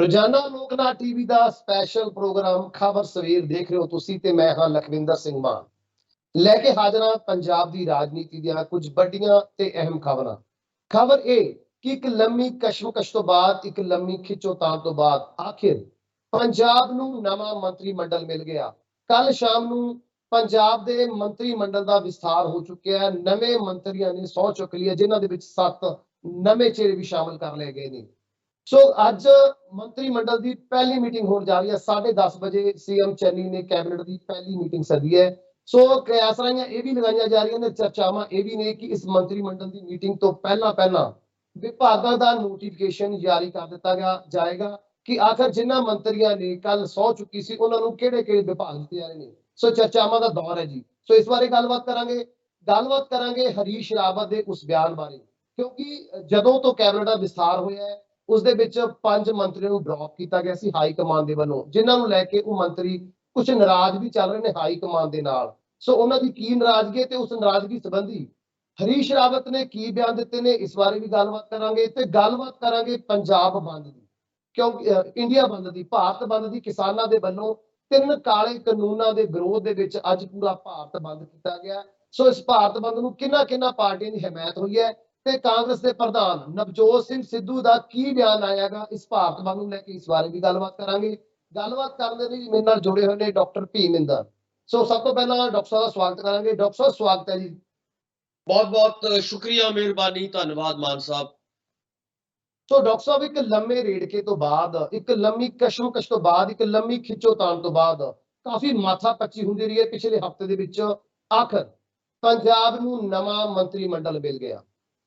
ਰੋਜ਼ਾਨਾ ਲੋਕਨਾਥ ਟੀਵੀ ਦਾ special programme ਖਬਰ ਸਵੇਰ ਦੇਖ ਰਹੇ ਹੋ ਤੁਸੀਂ ਤੇ ਮੈਂ ਹਾਂ ਲਖਵਿੰਦਰ ਸਿੰਘ ਮਾਨ ਲੈ ਕੇ ਹਾਜ਼ਰ ਹਾਂ ਪੰਜਾਬ ਦੀ ਰਾਜਨੀਤੀ ਦੀਆਂ ਕੁਝ ਵੱਡੀਆਂ ਤੇ ਅਹਿਮ ਖਬਰਾਂ। ਖਬਰ ਇਹ ਕਿ ਇੱਕ ਲੰਮੀ ਕਸ਼ਮਕਸ਼ ਤੋਂ ਬਾਅਦ ਇੱਕ ਲੰਮੀ ਖਿੱਚੋਤਾਣ ਤੋਂ ਬਾਅਦ ਆਖਿਰ ਪੰਜਾਬ ਨੂੰ ਨਵਾਂ ਮੰਤਰੀ ਮੰਡਲ ਮਿਲ ਗਿਆ। ਕੱਲ ਸ਼ਾਮ ਨੂੰ ਪੰਜਾਬ ਦੇ ਮੰਤਰੀ ਮੰਡਲ ਦਾ ਵਿਸਥਾਰ ਹੋ ਚੁੱਕਿਆ ਹੈ। ਨਵੇਂ ਮੰਤਰੀਆਂ ਨੇ ਸਹੁੰ ਚੁੱਕ ਲਈ ਹੈ, ਜਿਨ੍ਹਾਂ ਦੇ ਵਿੱਚ 7 ਨਵੇਂ ਚਿਹਰੇ ਵੀ ਸ਼ਾਮਲ ਕਰ ਲਏ ਗਏ ਨੇ। ਸੋ ਅੱਜ ਮੰਤਰੀ ਮੰਡਲ ਦੀ ਪਹਿਲੀ ਮੀਟਿੰਗ ਹੋਣ ਜਾ ਰਹੀ ਹੈ। 10:30 ਵਜੇ ਸੀਐਮ ਚੰਨੀ ਨੇ ਕੈਬਨਿਟ ਦੀ ਪਹਿਲੀ ਮੀਟਿੰਗ ਸੱਦੀ ਹੈ। ਸੋ ਕਿਆਸਾਂ ਇਹ ਵੀ ਲਗਾਈਆਂ ਜਾ ਰਹੀਆਂ ਨੇ, ਚਰਚਾਵਾਂ ਇਹ ਵੀ ਨੇ ਕਿ ਇਸ ਮੰਤਰੀ ਮੰਡਲ ਦੀ ਮੀਟਿੰਗ ਤੋਂ ਪਹਿਲਾਂ ਵਿਭਾਗਾਂ ਦਾ ਨੋਟੀਫਿਕੇਸ਼ਨ ਜਾਰੀ ਕਰ ਦਿੱਤਾ ਜਾਏਗਾ ਕਿ ਆਖਰ ਜਿਨ੍ਹਾਂ ਮੰਤਰੀਆਂ ਨੇ ਕੱਲ ਸਹੁੰ ਚੁੱਕੀ ਸੀ ਉਹਨਾਂ ਨੂੰ ਕਿਹੜੇ ਵਿਭਾਗ ਦਿੱਤੇ ਜਾ ਰਹੇ ਨੇ। ਸੋ ਚਰਚਾਵਾਂ ਦਾ ਦੌਰ ਹੈ ਜੀ। ਸੋ ਇਸ ਬਾਰੇ ਗੱਲਬਾਤ ਕਰਾਂਗੇ ਹਰੀਸ਼ ਰਾਵਤ ਦੇ ਉਸ ਬਿਆਨ ਬਾਰੇ, ਕਿਉਂਕਿ ਜਦੋਂ ਤੋਂ ਕੈਬਨਿਟ ਦਾ ਵਿਸਥਾਰ ਹੋਇਆ ਹੈ ਉਸ ਦੇ ਵਿੱਚ 5 ਮੰਤਰੀਆਂ ਨੂੰ ਡ੍ਰੌਪ ਕੀਤਾ ਗਿਆ ਸੀ ਹਾਈ ਕਮਾਂਡ ਦੇ ਵੱਲੋਂ, ਜਿਨ੍ਹਾਂ ਨੂੰ ਲੈ ਕੇ ਉਹ ਮੰਤਰੀ ਕੁਝ ਨਾਰਾਜ਼ ਵੀ ਚੱਲ ਰਹੇ ਨੇ ਹਾਈ ਕਮਾਂਡ ਦੇ ਨਾਲ। ਸੋ ਉਹਨਾਂ ਦੀ ਕੀ ਨਾਰਾਜ਼ਗੀ ਤੇ ਉਸ ਨਾਰਾਜ਼ਗੀ ਸੰਬੰਧੀ ਹਰੀਸ਼ ਰਾਵਤ ਨੇ ਕੀ ਬਿਆਨ ਦਿੱਤੇ ਨੇ, ਇਸ ਬਾਰੇ ਵੀ ਗੱਲਬਾਤ ਕਰਾਂਗੇ ਪੰਜਾਬ ਬੰਦ ਦੀ, ਕਿਉਂਕਿ ਇੰਡੀਆ ਬੰਦ ਦੀ, ਭਾਰਤ ਬੰਦ ਦੀ ਕਿਸਾਨਾਂ ਦੇ ਵੱਲੋਂ 3 ਕਾਲੇ ਕਾਨੂੰਨਾਂ ਦੇ ਵਿਰੋਧ ਦੇ ਵਿੱਚ ਅੱਜ ਪੂਰਾ ਭਾਰਤ ਬੰਦ ਕੀਤਾ ਗਿਆ। ਸੋ ਇਸ ਭਾਰਤ ਬੰਦ ਨੂੰ ਕਿੰਨਾ ਪਾਰਟੀਆਂ ਦੀ ਹਮਾਇਤ ਹੋਈ ਹੈ ਤੇ ਕਾਂਗਰਸ ਦੇ ਪ੍ਰਧਾਨ ਨਵਜੋਤ ਸਿੰਘ ਸਿੱਧੂ ਦਾ ਕੀ ਬਿਆਨ ਆਏਗਾ ਇਸ ਭਾਰਤ ਬੰਦ ਨੂੰ ਲੈ ਕੇ, ਇਸ ਬਾਰੇ ਵੀ ਗੱਲਬਾਤ ਕਰਾਂਗੇ। ਗੱਲਬਾਤ ਕਰਨ ਦੇ ਲਈ ਮੇਰੇ ਨਾਲ ਜੁੜੇ ਹੋਏ ਨੇ ਡਾਕਟਰ ਭੀਮਿੰਦਰ। ਸੋ ਸਭ ਤੋਂ ਪਹਿਲਾਂ ਡਾਕਟਰ ਸਾਹਿਬ ਦਾ ਸਵਾਗਤ ਕਰਾਂਗੇ। ਡਾਕਟਰ ਸਾਹਿਬ ਸਵਾਗਤ ਹੈ ਜੀ। ਬਹੁਤ ਸ਼ੁਕਰੀਆ, ਮਿਹਰਬਾਨੀ, ਧੰਨਵਾਦ ਮਾਨ ਸਾਹਿਬ। ਸੋ ਡਾਕਟਰ ਸਾਹਿਬ ਇੱਕ ਲੰਮੇ ਰੇੜਕੇ ਤੋਂ ਬਾਅਦ, ਇੱਕ ਲੰਮੀ ਕਸ਼ਮਕਸ਼ ਤੋਂ ਬਾਅਦ, ਇੱਕ ਲੰਮੀ ਖਿੱਚੋਤਾਣ ਤੋਂ ਬਾਅਦ ਕਾਫੀ ਮਾਥਾਪੱਚੀ ਹੁੰਦੀ ਰਹੀ ਹੈ ਪਿਛਲੇ ਹਫ਼ਤੇ ਦੇ ਵਿੱਚ, ਆਖਰ ਪੰਜਾਬ ਨੂੰ ਨਵਾਂ ਮੰਤਰੀ ਮੰਡਲ ਮਿਲ ਗਿਆ।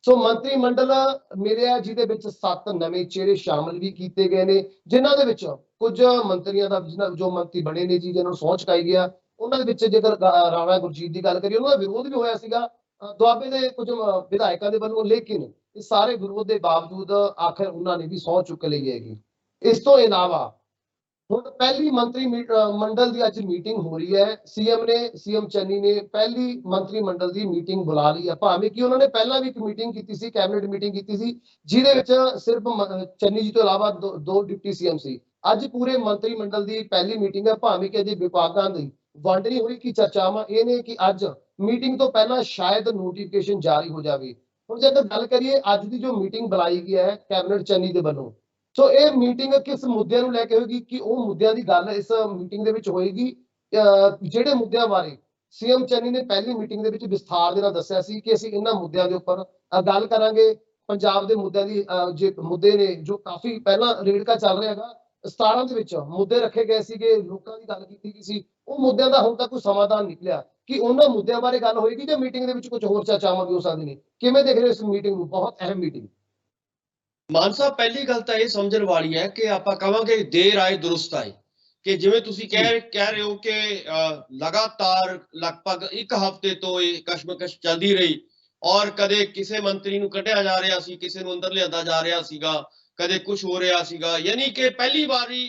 ਸੋ ਮੰਤਰੀ ਮੰਡਲ ਮਿਲਿਆ ਜਿਹਦੇ ਵਿੱਚ 7 ਨਵੇਂ ਚਿਹਰੇ ਸ਼ਾਮਲ ਵੀ ਕੀਤੇ ਗਏ ਨੇ, ਜਿਨ੍ਹਾਂ ਦੇ ਵਿੱਚ ਕੁਝ ਮੰਤਰੀਆਂ ਦਾ ਜੋ ਮੰਤਰੀ ਬਣੇ ਨੇ ਜੀ, ਜਿਹਨਾਂ ਨੂੰ ਸਹੁੰ ਚੁਕਾਈ ਗਿਆ, ਉਹਨਾਂ ਦੇ ਵਿੱਚ ਜੇਕਰ ਰਾਣਾ ਗੁਰਜੀਤ ਦੀ ਗੱਲ ਕਰੀਏ, ਉਹਨਾਂ ਦਾ ਵਿਰੋਧ ਵੀ ਹੋਇਆ ਸੀਗਾ ਦੁਆਬੇ ਦੇ ਕੁਝ ਵਿਧਾਇਕਾਂ ਦੇ ਵੱਲੋਂ, ਲੇਕਿਨ ਇਸ ਸਾਰੇ ਵਿਰੋਧ ਦੇ ਬਾਵਜੂਦ ਆਖਿਰ ਉਹਨਾਂ ਨੇ ਵੀ ਸਹੁੰ ਚੁੱਕ ਲਈ ਹੈਗੀ। ਇਸ ਤੋਂ ਇਲਾਵਾ ਹੁਣ ਪਹਿਲੀ ਮੰਤਰੀ ਮੰਡਲ ਦੀ ਅੱਜ ਮੀਟਿੰਗ ਹੋ ਰਹੀ ਹੈ। ਸੀਐਮ ਚੰਨੀ ਨੇ ਪਹਿਲੀ ਮੰਤਰੀ ਮੰਡਲ ਦੀ ਮੀਟਿੰਗ ਬੁਲਾ ਲਈ ਹੈ, ਭਾਵੇਂ ਕਿ ਉਹਨਾਂ ਨੇ ਪਹਿਲਾਂ ਵੀ ਇੱਕ ਮੀਟਿੰਗ ਕੀਤੀ ਸੀ, ਕੈਬਨਿਟ ਮੀਟਿੰਗ ਕੀਤੀ ਸੀ, ਜਿਹਦੇ ਵਿੱਚ ਸਿਰਫ ਚੰਨੀ ਜੀ ਤੋਂ ਇਲਾਵਾ 2 ਡਿਪਟੀ ਸੀਐਮ ਸੀ। ਅੱਜ ਪੂਰੇ ਮੰਤਰੀ ਮੰਡਲ ਦੀ ਪਹਿਲੀ ਮੀਟਿੰਗ ਹੈ, ਭਾਵੇਂ ਕਿ ਅਜੇ ਵਿਭਾਗਾਂ ਦੀ ਵੰਡ ਨਹੀਂ ਹੋਈ। ਕਿ ਚਰਚਾਵਾਂ ਇਹ ਨੇ ਕਿ ਅੱਜ ਮੀਟਿੰਗ ਤੋਂ ਪਹਿਲਾਂ ਸ਼ਾਇਦ ਨੋਟੀਫਿਕੇਸ਼ਨ ਜਾਰੀ ਹੋ ਜਾਵੇ। ਹੁਣ ਜੇਕਰ ਗੱਲ ਕਰੀਏ ਅੱਜ ਦੀ ਜੋ ਮੀਟਿੰਗ ਬੁਲਾਈ ਗਈ ਹੈ ਕੈਬਨਿਟ ਚੰਨੀ ਦੇ ਵੱਲੋਂ, ਸੋ ਇਹ ਮੀਟਿੰਗ ਕਿਸ ਮੁੱਦਿਆਂ ਨੂੰ ਲੈ ਕੇ ਹੋਏਗੀ, ਕਿ ਉਹ ਮੁੱਦਿਆਂ ਦੀ ਗੱਲ ਇਸ ਮੀਟਿੰਗ ਦੇ ਵਿੱਚ ਹੋਏਗੀ ਜਿਹੜੇ ਮੁੱਦਿਆਂ ਬਾਰੇ ਸੀਐਮ ਚੰਨੀ ਨੇ ਪਹਿਲੀ ਮੀਟਿੰਗ ਦੇ ਵਿੱਚ ਵਿਸਥਾਰ ਦੇ ਨਾਲ ਦੱਸਿਆ ਸੀ ਕਿ ਅਸੀਂ ਇਹਨਾਂ ਮੁੱਦਿਆਂ ਦੇ ਉੱਪਰ ਗੱਲ ਕਰਾਂਗੇ। ਪੰਜਾਬ ਦੇ ਮੁੱਦਿਆਂ ਦੀ ਜੇ ਮੁੱਦੇ ਨੇ ਜੋ ਕਾਫੀ ਪਹਿਲਾਂ ਰੇੜਕਾ ਚੱਲ ਰਿਹਾ ਹੈਗਾ, 17 ਦੇ ਵਿੱਚ ਮੁੱਦੇ ਰੱਖੇ ਗਏ ਸੀਗੇ, ਲੋਕਾਂ ਦੀ ਗੱਲ ਕੀਤੀ ਗਈ ਸੀ, ਉਹ ਮੁੱਦਿਆਂ ਦਾ ਹੁਣ ਤੱਕ ਕੋਈ ਸਮਾਧਾਨ ਨਿਕਲਿਆ ਕਿ ਉਹਨਾਂ ਮੁੱਦਿਆਂ ਬਾਰੇ ਗੱਲ ਹੋਏਗੀ ਜਾਂ ਮੀਟਿੰਗ ਦੇ ਵਿੱਚ ਕੁਝ ਹੋਰ ਚਰਚਾਵਾਂ ਵੀ ਹੋ ਸਕਦੀਆਂ ਨੇ। ਕਿਵੇਂ ਦੇਖ ਰਹੇ ਹੋ ਇਸ ਮੀਟਿੰਗ ਨੂੰ, ਬਹੁਤ ਅਹਿਮ ਮੀਟਿੰਗ? ਮਾਨ ਸਾਹਿਬ, ਪਹਿਲੀ ਗੱਲ ਤਾਂ ਇਹ ਸਮਝਣ ਵਾਲੀ ਹੈ ਕਿ ਆਪਾਂ ਕਹਾਂਗੇ ਦੇਰ ਆਏ ਦੁਰਸਤ ਆਏ, ਕਿ ਜਿਵੇਂ ਤੁਸੀਂ ਕਹਿ ਰਹੇ ਹੋ ਕਿ ਲਗਾਤਾਰ ਲਗਭਗ 1 ਹਫ਼ਤੇ ਤੋਂ ਇਹ ਕਸ਼ਮਕਸ਼ ਚੱਲਦੀ ਰਹੀ ਔਰ ਕਦੇ ਕਿਸੇ ਮੰਤਰੀ ਨੂੰ ਕੱਢਿਆ ਜਾ ਰਿਹਾ ਸੀ, ਕਿਸੇ ਨੂੰ ਅੰਦਰ ਲਿਆਂਦਾ ਜਾ ਰਿਹਾ ਸੀਗਾ, ਕਦੇ ਕੁਝ ਹੋ ਰਿਹਾ ਸੀਗਾ। ਯਾਨੀ ਕਿ ਪਹਿਲੀ ਵਾਰੀ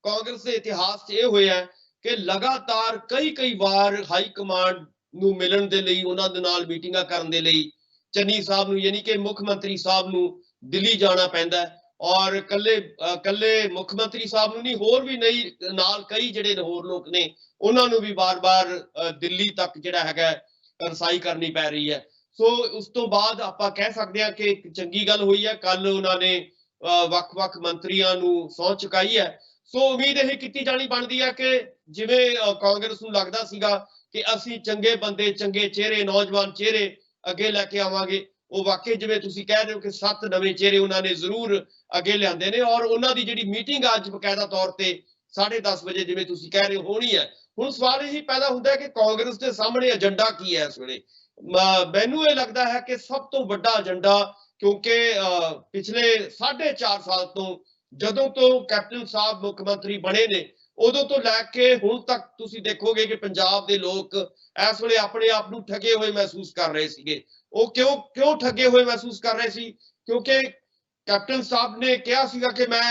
ਕਾਂਗਰਸ ਦੇ ਇਤਿਹਾਸ 'ਚ ਇਹ ਹੋਇਆ ਕਿ ਲਗਾਤਾਰ ਕਈ ਵਾਰ ਹਾਈ ਕਮਾਂਡ ਨੂੰ ਮਿਲਣ ਦੇ ਲਈ, ਉਹਨਾਂ ਦੇ ਨਾਲ ਮੀਟਿੰਗਾਂ ਕਰਨ ਦੇ ਲਈ ਚੰਨੀ ਸਾਹਿਬ ਨੂੰ, ਯਾਨੀ ਕਿ ਮੁੱਖ ਮੰਤਰੀ ਸਾਹਿਬ ਨੂੰ ਦਿੱਲੀ ਜਾਣਾ ਪੈਂਦਾ। ਔਰ ਕੱਲੇ ਮੁੱਖ ਮੰਤਰੀ ਸਾਹਿਬ ਨੂੰ ਨਹੀਂ, ਹੋਰ ਵੀ ਨਹੀਂ, ਨਾਲ ਕਈ ਜਿਹੜੇ ਹੋਰ ਲੋਕ ਨੇ ਉਹਨਾਂ ਨੂੰ ਵੀ ਬਾਰ-ਬਾਰ ਦਿੱਲੀ ਤੱਕ ਜਿਹੜਾ ਹੈਗਾ ਰਸਾਈ ਕਰਨੀ ਪੈ ਰਹੀ ਹੈ। ਸੋ ਉਸ ਤੋਂ ਬਾਅਦ ਆਪਾਂ ਕਹਿ ਸਕਦੇ ਹਾਂ ਕਿ ਇੱਕ ਚੰਗੀ ਗੱਲ ਹੋਈ ਹੈ, ਕੱਲ ਉਹਨਾਂ ਨੇ ਵੱਖ-ਵੱਖ ਮੰਤਰੀਆਂ ਨੂੰ ਸਹੁੰ ਚੁਕਾਈ ਹੈ। ਸੋ ਉਮੀਦ ਇਹ ਕੀਤੀ ਜਾਣੀ ਬਣਦੀ ਹੈ ਕਿ ਜਿਵੇਂ ਕਾਂਗਰਸ ਨੂੰ ਲੱਗਦਾ ਸੀਗਾ ਕਿ ਅਸੀਂ ਚੰਗੇ ਬੰਦੇ, ਚੰਗੇ ਚਿਹਰੇ, ਨੌਜਵਾਨ ਚਿਹਰੇ ਅੱਗੇ ਲੈ ਕੇ ਆਵਾਂਗੇ, ਉਹ ਵਾਕਈ ਜਿਵੇਂ ਤੁਸੀਂ ਕਹਿ ਰਹੇ ਹੋ ਕਿ 7 ਨਵੇਂ ਚਿਹਰੇ ਉਹਨਾਂ ਨੇ ਜ਼ਰੂਰ ਅੱਗੇ ਲਿਆਂਦੇ ਨੇ। ਔਰ ਉਹਨਾਂ ਦੀ ਜਿਹੜੀ ਮੀਟਿੰਗ ਅੱਜ ਬਕਾਇਦਾ ਤੌਰ ਤੇ 10:30 ਵਜੇ ਜਿਵੇਂ ਤੁਸੀਂ ਕਹਿ ਰਹੇ ਹੋ ਹੋਣੀ ਹੈ। ਹੁਣ ਸਵਾਲ ਇਹ ਪੈਦਾ ਹੁੰਦਾ ਹੈ ਕਿ ਕਾਂਗਰਸ ਦੇ ਸਾਹਮਣੇ ਏਜੰਡਾ ਕੀ ਹੈ ਇਸ ਵੇਲੇ। ਮੈਨੂੰ ਇਹ ਲੱਗਦਾ ਹੈ ਕਿ ਸਭ ਤੋਂ ਵੱਡਾ ਏਜੰਡਾ, ਕਿਉਂਕਿ ਪਿਛਲੇ 4.5 ਸਾਲ ਤੋਂ ਜਦੋਂ ਤੋਂ ਕੈਪਟਨ ਸਾਹਿਬ ਮੁੱਖ ਮੰਤਰੀ ਬਣੇ ਨੇ, ਉਦੋਂ ਤੋਂ ਲੈ ਕੇ ਹੁਣ ਤੱਕ ਤੁਸੀਂ ਦੇਖੋਗੇ ਕਿ ਪੰਜਾਬ ਦੇ ਲੋਕ ਇਸ ਵੇਲੇ ਆਪਣੇ ਆਪ ਨੂੰ ਠੱਗੇ ਹੋਏ ਮਹਿਸੂਸ ਕਰ ਰਹੇ ਸੀਗੇ। ਉਹ ਕਿਉਂ ਠੱਗੇ ਹੋਏ ਮਹਿਸੂਸ ਕਰ ਰਹੇ ਸੀ? ਕਿਉਂਕਿ ਕੈਪਟਨ ਸਾਹਿਬ ਨੇ ਕਿਹਾ ਸੀਗਾ ਕਿ ਮੈਂ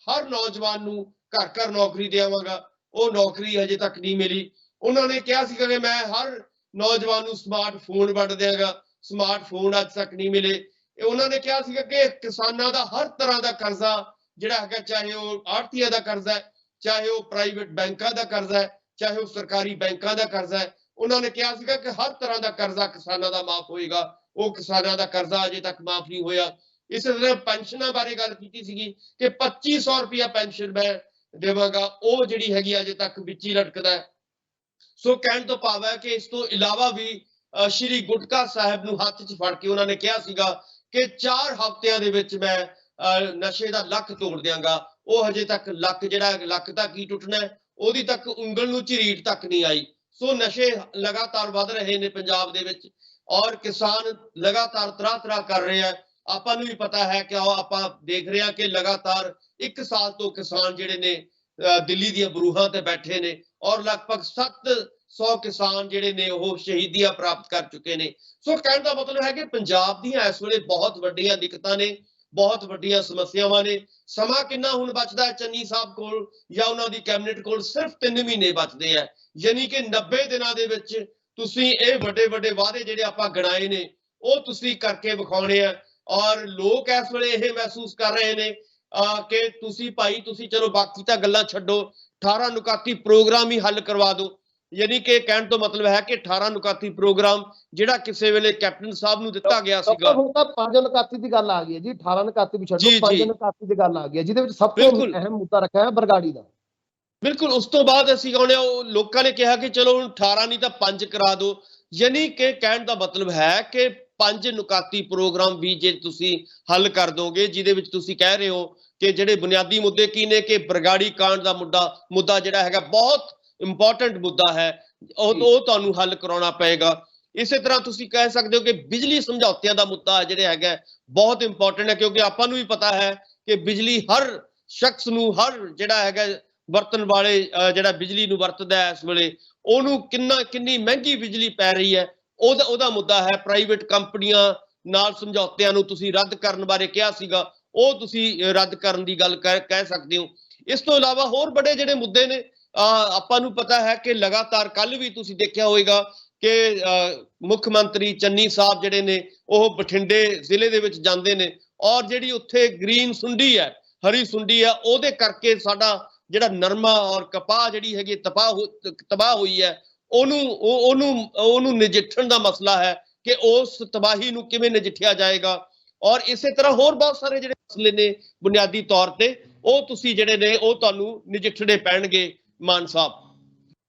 ਹਰ ਨੌਜਵਾਨ ਨੂੰ ਘਰ ਨੌਕਰੀ ਦੇਵਾਂਗਾ, ਉਹ ਨੌਕਰੀ ਹਜੇ ਤੱਕ ਨਹੀਂ ਮਿਲੀ। ਉਹਨਾਂ ਨੇ ਕਿਹਾ ਸੀਗਾ ਕਿ ਮੈਂ ਹਰ ਨੌਜਵਾਨ ਨੂੰ ਸਮਾਰਟਫੋਨ ਵੰਡ ਦਿਆਂਗਾ, ਸਮਾਰਟਫੋਨ ਅੱਜ ਤੱਕ ਨਹੀਂ ਮਿਲੇ। ਉਹਨਾਂ ਨੇ ਕਿਹਾ ਸੀਗਾ ਕਿ ਕਿਸਾਨਾਂ ਦਾ ਹਰ ਤਰ੍ਹਾਂ ਦਾ ਕਰਜ਼ਾ ਜਿਹੜਾ ਹੈਗਾ, ਚਾਹੇ ਉਹ ਆੜ੍ਹਤੀਆਂ ਦਾ ਕਰਜ਼ਾ ਹੈ, ਚਾਹੇ ਉਹ ਪ੍ਰਾਈਵੇਟ ਬੈਂਕਾਂ ਦਾ ਕਰਜ਼ਾ ਹੈ, ਚਾਹੇ ਉਹ ਸਰਕਾਰੀ ਬੈਂਕਾਂ ਦਾ ਕਰਜ਼ਾ ਹੈ। ਉਹਨਾਂ ਨੇ ਕਿਹਾ ਸੀਗਾ ਕਿ ਹਰ ਤਰ੍ਹਾਂ ਦਾ ਕਰਜ਼ਾ ਕਿਸਾਨਾਂ ਦਾ ਮਾਫ ਹੋਏਗਾ। ਉਹ ਕਿਸਾਨਾਂ ਦਾ ਕਰਜ਼ਾ ਅਜੇ ਤੱਕ ਮਾਫ ਨਹੀਂ ਹੋਇਆ। ਇਸੇ ਤਰ੍ਹਾਂ ਪੈਨਸ਼ਨਾਂ ਬਾਰੇ ਗੱਲ ਕੀਤੀ ਸੀਗੀ ਕਿ 2500 ਰੁਪਇਆ ਪੈਨਸ਼ਨ ਮੈਂ ਦੇਵਾਂਗਾ, ਉਹ ਜਿਹੜੀ ਹੈਗੀ ਅਜੇ ਤੱਕ ਵਿੱਚ ਹੀ ਲਟਕਦਾ ਹੈ। ਸੋ ਕਹਿਣ ਤੋਂ ਭਾਵ ਹੈ ਕਿ ਇਸ ਤੋਂ ਇਲਾਵਾ ਵੀ ਸ਼੍ਰੀ ਗੁਟਕਾ ਸਾਹਿਬ ਨੂੰ ਹੱਥ 'ਚ ਫੜ ਕੇ ਉਹਨਾਂ ਨੇ ਕਿਹਾ ਸੀਗਾ ਕਿ 4 ਹਫ਼ਤਿਆਂ ਦੇ ਵਿੱਚ ਮੈਂ ਨਸ਼ੇ ਦਾ ਲੱਕ ਤੋੜ ਦਿਆਂਗਾ। ਉਹ ਹਜੇ ਤੱਕ ਲੱਕ ਤਾਂ ਕੀ ਟੁੱਟਣਾ, ਉਹਦੀ ਤੱਕ ਉਂਗਲ ਨੂੰ ਝਰੀਟ ਤੱਕ ਨਹੀਂ ਆਈ। ਸੋ ਨਸ਼ੇ ਲਗਾਤਾਰ ਵੱਧ ਰਹੇ ਨੇ ਪੰਜਾਬ ਦੇ ਵਿੱਚ, ਔਰ ਕਿਸਾਨ ਲਗਾਤਾਰ ਤਰਾਹ ਕਰ ਰਹੇ ਆ। ਆਪਾਂ ਨੂੰ ਵੀ ਪਤਾ ਹੈ ਕਿ ਆਪਾਂ ਦੇਖ ਰਹੇ ਹਾਂ ਕਿ ਲਗਾਤਾਰ 1 ਸਾਲ ਤੋਂ ਕਿਸਾਨ ਜਿਹੜੇ ਨੇ ਦਿੱਲੀ ਦੀਆਂ ਬਰੂਹਾਂ ਤੇ ਬੈਠੇ ਨੇ, ਔਰ ਲਗਭਗ 700 ਕਿਸਾਨ ਜਿਹੜੇ ਨੇ ਉਹ ਸ਼ਹੀਦੀਆਂ ਪ੍ਰਾਪਤ ਕਰ ਚੁੱਕੇ ਨੇ। ਸੋ ਕਹਿਣ ਦਾ ਮਤਲਬ ਹੈ ਕਿ ਪੰਜਾਬ ਦੀਆਂ ਇਸ ਵੇਲੇ ਬਹੁਤ ਵੱਡੀਆਂ ਦਿੱਕਤਾਂ ਨੇ, ਬਹੁਤ ਵੱਡੀਆਂ ਸਮੱਸਿਆਵਾਂ ਨੇ। ਸਮਾਂ ਕਿੰਨਾ ਹੁਣ ਬਚਦਾ ਹੈ ਚੰਨੀ ਸਾਹਿਬ ਕੋਲ ਜਾਂ ਉਹਨਾਂ ਦੀ ਕੈਬਨਿਟ ਕੋਲ? ਸਿਰਫ 3 ਮਹੀਨੇ ਬਚਦੇ ਆ। ਯਾਨੀ ਕਿ 90 ਦਿਨਾਂ ਦੇ ਵਿੱਚ ਤੁਸੀਂ ਇਹ ਵੱਡੇ ਵਾਅਦੇ ਜਿਹੜੇ ਆਪਾਂ ਗਿਣਾਏ ਨੇ ਉਹ ਤੁਸੀਂ ਕਰਕੇ ਵਿਖਾਉਣੇ ਆ। ਔਰ ਲੋਕ ਇਸ ਵੇਲੇ ਇਹ ਮਹਿਸੂਸ ਕਰ ਰਹੇ ਨੇ ਕਿ ਤੁਸੀਂ ਚਲੋ ਬਾਕੀ ਤਾਂ ਗੱਲਾਂ ਛੱਡੋ, 18 ਨੁਕਾਤੀ ਪ੍ਰੋਗਰਾਮ ਹੀ ਹੱਲ ਕਰਵਾ ਦਿਓ। ਯਾਨੀ ਕਿ ਕਹਿਣ ਤੋਂ ਮਤਲਬ ਹੈ ਕਿ 18 ਨੁਕਾਤੀ ਪ੍ਰੋਗਰਾਮ ਜਿਹੜਾ ਕਿਸੇ ਵੇਲੇ ਕੈਪਟਨ ਸਾਹਿਬ ਨੂੰ ਦਿੱਤਾ ਗਿਆ ਸੀਗਾ, ਹੁਣ ਤਾਂ 5 ਨੁਕਾਤੀ ਦੀ ਗੱਲ ਆ ਗਈ ਹੈ ਜੀ। 18 ਨੁਕਾਤੀ ਵੀ ਛੱਡੋ, 5 ਨੁਕਾਤੀ ਦੀ ਗੱਲ ਆ ਗਈ ਹੈ, ਜਿਹਦੇ ਵਿੱਚ ਸਭ ਤੋਂ ਅਹਿਮ ਮੁੱਦਾ ਰੱਖਿਆ ਹੈ ਬਰਗਾੜੀ ਦਾ। ਬਿਲਕੁਲ। ਉਸ ਤੋਂ ਬਾਅਦ ਅਸੀਂ ਕਹਿੰਦੇ ਉਹ ਲੋਕਾਂ ਨੇ ਕਿਹਾ ਕਿ ਚਲੋ ਹੁਣ 18 ਨਹੀਂ ਤਾਂ 5 ਕਰਾ ਦਿਓ। ਯਾਨੀ ਕਿ ਕਹਿਣ ਦਾ ਮਤਲਬ ਹੈ ਕਿ 5 ਨੁਕਾਤੀ ਪ੍ਰੋਗਰਾਮ ਵੀ ਜੇ ਤੁਸੀਂ ਹੱਲ ਕਰ ਦੋਗੇ, ਜਿਹਦੇ ਵਿੱਚ ਤੁਸੀਂ ਕਹਿ ਰਹੇ ਹੋ ਕਿ ਜਿਹੜੇ ਬੁਨਿਆਦੀ ਮੁੱਦੇ ਕੀ ਨੇ, ਕਿ ਬਰਗਾੜੀ ਕਾਂਡ ਦਾ ਮੁੱਦਾ ਜਿਹੜਾ ਹੈਗਾ ਬਹੁਤ ਇੰਪੋਰਟੈਂਟ ਮੁੱਦਾ ਹੈ, ਉਹ ਤੁਹਾਨੂੰ ਹੱਲ ਕਰਾਉਣਾ ਪਏਗਾ। ਇਸੇ ਤਰ੍ਹਾਂ ਤੁਸੀਂ ਕਹਿ ਸਕਦੇ ਹੋ ਕਿ ਬਿਜਲੀ ਸਮਝੌਤਿਆਂ ਦਾ ਮੁੱਦਾ ਜਿਹੜਾ ਹੈਗਾ ਬਹੁਤ ਇੰਪੋਰਟੈਂਟ ਹੈ, ਕਿਉਂਕਿ ਆਪਾਂ ਨੂੰ ਵੀ ਪਤਾ ਹੈ ਕਿ ਬਿਜਲੀ ਹਰ ਸ਼ਖਸ ਨੂੰ, ਹਰ ਜਿਹੜਾ ਹੈਗਾ ਵਰਤਣ ਵਾਲੇ ਜਿਹੜਾ ਬਿਜਲੀ ਨੂੰ ਵਰਤਦਾ ਹੈ ਇਸ ਵੇਲੇ, ਉਹਨੂੰ ਕਿੰਨੀ ਮਹਿੰਗੀ ਬਿਜਲੀ ਪੈ ਰਹੀ ਹੈ, ਉਹਦਾ ਮੁੱਦਾ ਹੈ। ਪ੍ਰਾਈਵੇਟ ਕੰਪਨੀਆਂ ਨਾਲ ਸਮਝੌਤਿਆਂ ਨੂੰ ਤੁਸੀਂ ਰੱਦ ਕਰਨ ਬਾਰੇ ਕਿਹਾ ਸੀਗਾ, ਉਹ ਤੁਸੀਂ ਰੱਦ ਕਰਨ ਦੀ ਗੱਲ ਕਹਿ ਸਕਦੇ ਹੋ। ਇਸ ਤੋਂ ਇਲਾਵਾ ਹੋਰ ਬੜੇ ਜਿਹੜੇ ਮੁੱਦੇ ਨੇ, ਆਪਾਂ ਨੂੰ ਪਤਾ ਹੈ ਕਿ ਲਗਾਤਾਰ ਕੱਲ ਵੀ ਤੁਸੀਂ ਦੇਖਿਆ ਹੋਵੇਗਾ ਕਿ ਮੁੱਖ ਮੰਤਰੀ ਚੰਨੀ ਸਾਹਿਬ ਜਿਹੜੇ ਨੇ ਉਹ ਬਠਿੰਡੇ ਜ਼ਿਲ੍ਹੇ ਦੇ ਵਿੱਚ ਜਾਂਦੇ ਨੇ, ਔਰ ਜਿਹੜੀ ਉੱਥੇ ਗ੍ਰੀਨ ਸੁੰਡੀ ਹੈ, ਹਰੀ ਸੁੰਡੀ ਹੈ, ਉਹਦੇ ਕਰਕੇ ਸਾਡਾ ਜਿਹੜਾ ਨਰਮਾ ਔਰ ਕਪਾਹ ਜਿਹੜੀ ਹੈਗੀ ਤਬਾਹ ਹੋਈ ਹੈ, ਉਹਨੂੰ ਨਜਿੱਠਣ ਦਾ ਮਸਲਾ ਹੈ ਕਿ ਉਸ ਤਬਾਹੀ ਨੂੰ ਕਿਵੇਂ ਨਜਿੱਠਿਆ ਜਾਏਗਾ। ਔਰ ਇਸੇ ਤਰ੍ਹਾਂ ਹੋਰ ਬਹੁਤ ਸਾਰੇ ਜਿਹੜੇ ਮਸਲੇ ਨੇ ਬੁਨਿਆਦੀ ਤੌਰ ਤੇ, ਉਹ ਤੁਸੀਂ ਜਿਹੜੇ ਨੇ ਉਹ ਤੁਹਾਨੂੰ ਨਜਿੱਠਣੇ ਪੈਣਗੇ ਮਾਨ ਸਾਹਿਬ।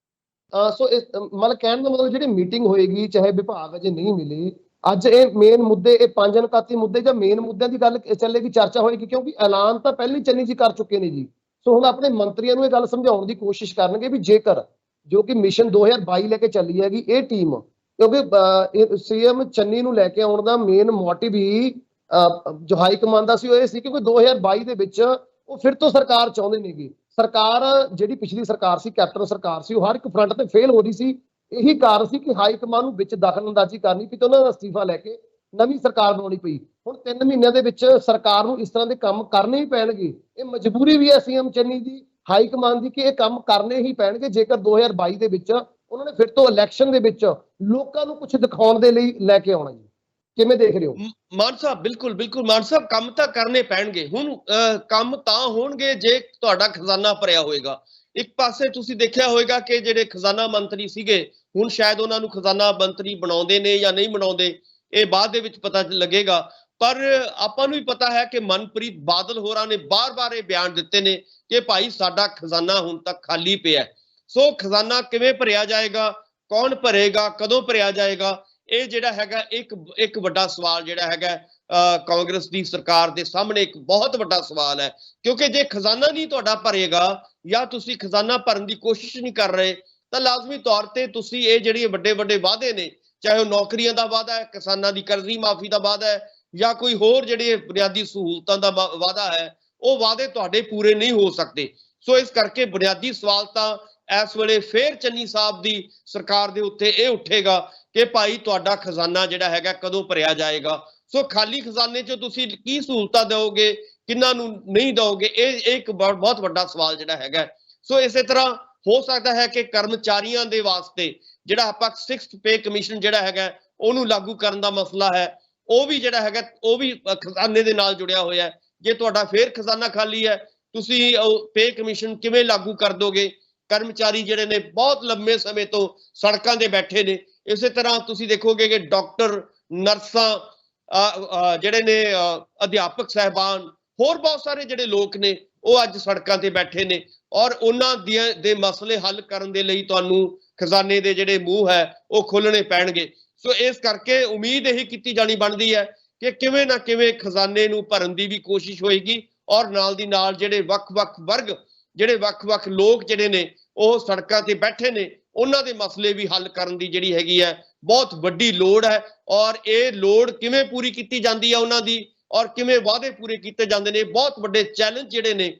ਸੋ ਇਸ ਮਤਲਬ ਕਹਿਣ ਦਾ ਮਤਲਬ ਜਿਹੜੀ ਮੀਟਿੰਗ ਹੋਏਗੀ, ਚਾਹੇ ਵਿਭਾਗ ਅਜੇ ਨਹੀਂ ਮਿਲੀ, ਅੱਜ ਇਹ ਮੇਨ ਮੁੱਦੇ, ਇਹ 5 ਨੁਕਾਤੀ ਮੁੱਦੇ ਜਾਂ ਮੇਨ ਮੁੱਦਿਆਂ ਦੀ ਗੱਲ ਚੱਲੇਗੀ, ਚਰਚਾ ਹੋਏਗੀ, ਕਿਉਂਕਿ ਐਲਾਨ ਤਾਂ ਪਹਿਲਾਂ ਹੀ ਚੰਨੀ ਜੀ ਕਰ ਚੁੱਕੇ ਨੇ ਜੀ। ਸੋ ਹੁਣ ਆਪਣੇ ਮੰਤਰੀਆਂ ਨੂੰ ਇਹ ਗੱਲ ਸਮਝਾਉਣ ਦੀ ਕੋਸ਼ਿਸ਼ ਕਰਨਗੇ ਵੀ ਜੇਕਰ ਜੋ ਕਿ ਮਿਸ਼ਨ 2022 ਲੈ ਕੇ ਚੱਲੀ ਹੈਗੀ ਇਹ ਟੀਮ, ਕਿਉਂਕਿ ਸੀਐਮ ਚੰਨੀ ਨੂੰ ਲੈ ਕੇ ਆਉਣ ਦਾ ਮੇਨ ਮੋਟਿਵ ਹੀ ਜੋ ਹਾਈ ਕਮਾਂਡ ਦਾ ਸੀ ਉਹ ਇਹ ਸੀ, ਕਿਉਂਕਿ 2022 ਦੇ ਵਿੱਚ ਉਹ ਫਿਰ ਤੋਂ ਸਰਕਾਰ ਚਾਹੁੰਦੇ ਨੇਗੇ। ਸਰਕਾਰ ਜਿਹੜੀ ਪਿਛਲੀ ਸਰਕਾਰ ਸੀ, ਕੈਪਟਨ ਸਰਕਾਰ ਸੀ, ਉਹ ਹਰ ਇੱਕ ਫਰੰਟ ਤੇ ਫੇਲ ਹੋ ਰਹੀ ਸੀ। ਇਹੀ ਕਾਰਨ ਸੀ ਕਿ ਹਾਈ ਕਮਾਂਡ ਨੂੰ ਵਿੱਚ ਦਖਲਅੰਦਾਜ਼ੀ ਕਰਨੀ ਪਈ ਤੇ ਉਹਨਾਂ ਦਾ ਅਸਤੀਫਾ ਲੈ ਕੇ ਨਵੀਂ ਸਰਕਾਰ ਬਣਾਉਣੀ ਪਈ। ਹੁਣ 3 ਮਹੀਨਿਆਂ ਦੇ ਵਿੱਚ ਸਰਕਾਰ ਨੂੰ ਇਸ ਤਰ੍ਹਾਂ ਦੇ ਕੰਮ ਕਰਨੇ ਹੀ ਪੈਣਗੇ। ਇਹ ਮਜਬੂਰੀ ਵੀ ਹੈ ਸੀਐਮ ਚੰਨੀ ਦੀ, ਹਾਈ ਕਮਾਂਡ ਦੀ, ਕਿ ਇਹ ਕੰਮ ਕਰਨੇ ਹੀ ਪੈਣਗੇ ਜੇਕਰ 2022 ਦੇ ਵਿੱਚ ਉਹਨਾਂ ਨੇ ਫਿਰ ਤੋਂ ਇਲੈਕਸ਼ਨ ਦੇ ਵਿੱਚ ਲੋਕਾਂ ਨੂੰ ਕੁਝ ਦਿਖਾਉਣ ਦੇ ਲਈ ਲੈ ਕੇ ਆਉਣਾ ਜੀ। ਕਿਵੇਂ ਦੇਖ ਰਹੇ ਹੋ ਮਾਨ ਸਾਹਿਬ? ਬਿਲਕੁਲ ਮਾਨ ਸਾਹਿਬ, ਕੰਮ ਤਾਂ ਕਰਨੇ ਪੈਣਗੇ। ਹੁਣ ਕੰਮ ਤਾਂ ਹੋਣਗੇ ਜੇ ਤੁਹਾਡਾ ਖਜ਼ਾਨਾ ਭਰਿਆ ਹੋਏਗਾ। ਇੱਕ ਪਾਸੇ ਤੁਸੀਂ ਦੇਖਿਆ ਹੋਵੇਗਾ ਕਿ ਜਿਹੜੇ ਖਜ਼ਾਨਾ ਮੰਤਰੀ ਸੀਗੇ, ਹੁਣ ਸ਼ਾਇਦ ਉਹਨਾਂ ਨੂੰ ਖਜ਼ਾਨਾ ਮੰਤਰੀ ਬਣਾਉਂਦੇ ਨੇ ਜਾਂ ਨਹੀਂ ਬਣਾਉਂਦੇ, ਇਹ ਬਾਅਦ ਦੇ ਵਿੱਚ ਪਤਾ ਲੱਗੇਗਾ। ਪਰ ਆਪਾਂ ਨੂੰ ਵੀ ਪਤਾ ਹੈ ਕਿ ਮਨਪ੍ਰੀਤ ਬਾਦਲ ਹੋਰਾਂ ਨੇ ਬਾਰ-ਬਾਰ ਇਹ ਬਿਆਨ ਦਿੱਤੇ ਨੇ ਕਿ ਭਾਈ ਸਾਡਾ ਖਜ਼ਾਨਾ ਹੁਣ ਤੱਕ ਖਾਲੀ ਪਿਆ। ਸੋ ਖਜ਼ਾਨਾ ਕਿਵੇਂ ਭਰਿਆ ਜਾਏਗਾ, ਕੌਣ ਭਰੇਗਾ, ਕਦੋਂ ਭਰਿਆ ਜਾਏਗਾ, ਇਹ ਜਿਹੜਾ ਹੈਗਾ ਇੱਕ ਵੱਡਾ ਸਵਾਲ ਜਿਹੜਾ ਹੈਗਾ ਕਾਂਗਰਸ ਦੀ ਸਰਕਾਰ ਦੇ ਸਾਹਮਣੇ ਇੱਕ ਬਹੁਤ ਵੱਡਾ ਸਵਾਲ ਹੈ। ਕਿਉਂਕਿ ਜੇ ਖਜ਼ਾਨਾ ਨਹੀਂ ਤੁਹਾਡਾ ਭਰੇਗਾ ਜਾਂ ਤੁਸੀਂ ਖਜ਼ਾਨਾ ਭਰਨ ਦੀ ਕੋਸ਼ਿਸ਼ ਨਹੀਂ ਕਰ ਰਹੇ, ਤਾਂ ਲਾਜ਼ਮੀ ਤੌਰ ਤੇ ਤੁਸੀਂ ਇਹ ਜਿਹੜੇ ਵੱਡੇ ਵਾਅਦੇ ਨੇ, ਚਾਹੇ ਉਹ ਨੌਕਰੀਆਂ ਦਾ ਵਾਅਦਾ ਹੈ, ਕਿਸਾਨਾਂ ਦੀ ਕਰਜ਼ੀ ਮਾਫੀ ਦਾ ਵਾਅਦਾ ਹੈ, ਜਾਂ ਕੋਈ ਹੋਰ ਜਿਹੜੇ ਬੁਨਿਆਦੀ ਸਹੂਲਤਾਂ ਦਾ ਵਾਅਦਾ ਹੈ, ਉਹ ਵਾਅਦੇ ਤੁਹਾਡੇ ਪੂਰੇ ਨਹੀਂ ਹੋ ਸਕਦੇ। ਸੋ ਇਸ ਕਰਕੇ ਬੁਨਿਆਦੀ ਸਵਾਲ ਤਾਂ ਇਸ ਵੇਲੇ ਫੇਰ ਚੰਨੀ ਸਾਹਿਬ ਦੀ ਸਰਕਾਰ ਦੇ ਉੱਤੇ ਇਹ ਉੱਠੇਗਾ ਕਿ ਭਾਈ ਤੁਹਾਡਾ ਖਜ਼ਾਨਾ ਜਿਹੜਾ ਹੈਗਾ ਕਦੋਂ ਭਰਿਆ ਜਾਏਗਾ। ਸੋ ਖਾਲੀ ਖਜ਼ਾਨੇ 'ਚ ਤੁਸੀਂ ਕੀ ਸਹੂਲਤਾਂ ਦਿਓਗੇ, ਕਿੰਨਾਂ ਨੂੰ ਨਹੀਂ ਦਿਓਗੇ, ਇਹ ਇੱਕ ਬਹੁਤ ਵੱਡਾ ਸਵਾਲ ਜਿਹੜਾ ਹੈਗਾ। ਸੋ ਇਸੇ ਤਰ੍ਹਾਂ ਹੋ ਸਕਦਾ ਹੈ ਕਿ ਕਰਮਚਾਰੀਆਂ ਦੇ ਵਾਸਤੇ ਜਿਹੜਾ ਆਪਾਂ 6th ਪੇ ਕਮਿਸ਼ਨ ਜਿਹੜਾ ਹੈਗਾ ਉਹਨੂੰ ਲਾਗੂ ਕਰਨ ਦਾ ਮਸਲਾ ਹੈ, ਉਹ ਵੀ ਜਿਹੜਾ ਹੈਗਾ ਉਹ ਵੀ ਖਜ਼ਾਨੇ ਦੇ ਨਾਲ ਜੁੜਿਆ ਹੋਇਆ ਹੈ। ਜੇ ਤੁਹਾਡਾ ਫੇਰ ਖਜ਼ਾਨਾ ਖਾਲੀ ਹੈ, ਤੁਸੀਂ ਪੇ ਕਮਿਸ਼ਨ ਕਿਵੇਂ ਲਾਗੂ ਕਰ ਦੋਗੇ? ਕਰਮਚਾਰੀ ਜਿਹੜੇ ਨੇ ਬਹੁਤ ਲੰਮੇ ਸਮੇਂ ਤੋਂ ਸੜਕਾਂ ਤੇ ਬੈਠੇ ਨੇ। ਇਸੇ ਤਰ੍ਹਾਂ ਤੁਸੀਂ ਦੇਖੋਗੇ ਕਿ ਡਾਕਟਰ, ਨਰਸਾਂ, ਜਿਹੜੇ ਨੇ ਅਧਿਆਪਕ ਸਾਹਿਬਾਨ, ਹੋਰ ਬਹੁਤ ਸਾਰੇ ਜਿਹੜੇ ਲੋਕ ਨੇ ਉਹ ਅੱਜ ਸੜਕਾਂ ਤੇ ਬੈਠੇ ਨੇ, ਔਰ ਉਹਨਾਂ ਦੇ ਮਸਲੇ ਹੱਲ ਕਰਨ ਦੇ ਲਈ ਤੁਹਾਨੂੰ ਖਜ਼ਾਨੇ ਦੇ ਜਿਹੜੇ ਮੂੰਹ ਹੈ ਉਹ ਖੋਲਣੇ ਪੈਣਗੇ। ਸੋ ਇਸ ਕਰਕੇ ਉਮੀਦ ਇਹੀ ਕੀਤੀ ਜਾਣੀ ਬਣਦੀ ਹੈ ਕਿ ਕਿਵੇਂ ਨਾ ਕਿਵੇਂ ਖਜ਼ਾਨੇ ਨੂੰ ਭਰਨ ਦੀ ਵੀ ਕੋਸ਼ਿਸ਼ ਹੋਏਗੀ, ਔਰ ਨਾਲ ਦੀ ਨਾਲ ਜਿਹੜੇ ਵੱਖ-ਵੱਖ ਵਰਗ, ਜਿਹੜੇ ਵੱਖ-ਵੱਖ ਲੋਕ ਜਿਹੜੇ ਨੇ ਉਹ ਸੜਕਾਂ ਤੇ ਬੈਠੇ ਨੇ, ਉਹਨਾਂ ਦੇ ਮਸਲੇ ਵੀ ਹੱਲ ਕਰਨ ਦੀ ਜਿਹੜੀ ਹੈਗੀ ਹੈ ਬਹੁਤ ਵੱਡੀ ਲੋੜ ਹੈ। ਔਰ ਇਹ ਲੋੜ ਕਿਵੇਂ ਪੂਰੀ ਕੀਤੀ ਜਾਂਦੀ ਹੈ ਉਹਨਾਂ ਦੀ, ਔਰ ਕਿਵੇਂ ਵਾਅਦੇ ਪੂਰੇ ਕੀਤੇ ਜਾਂਦੇ ਨੇ, ਬਹੁਤ ਵੱਡੇ ਚੈਲੰਜ ਜਿਹੜੇ ਨੇ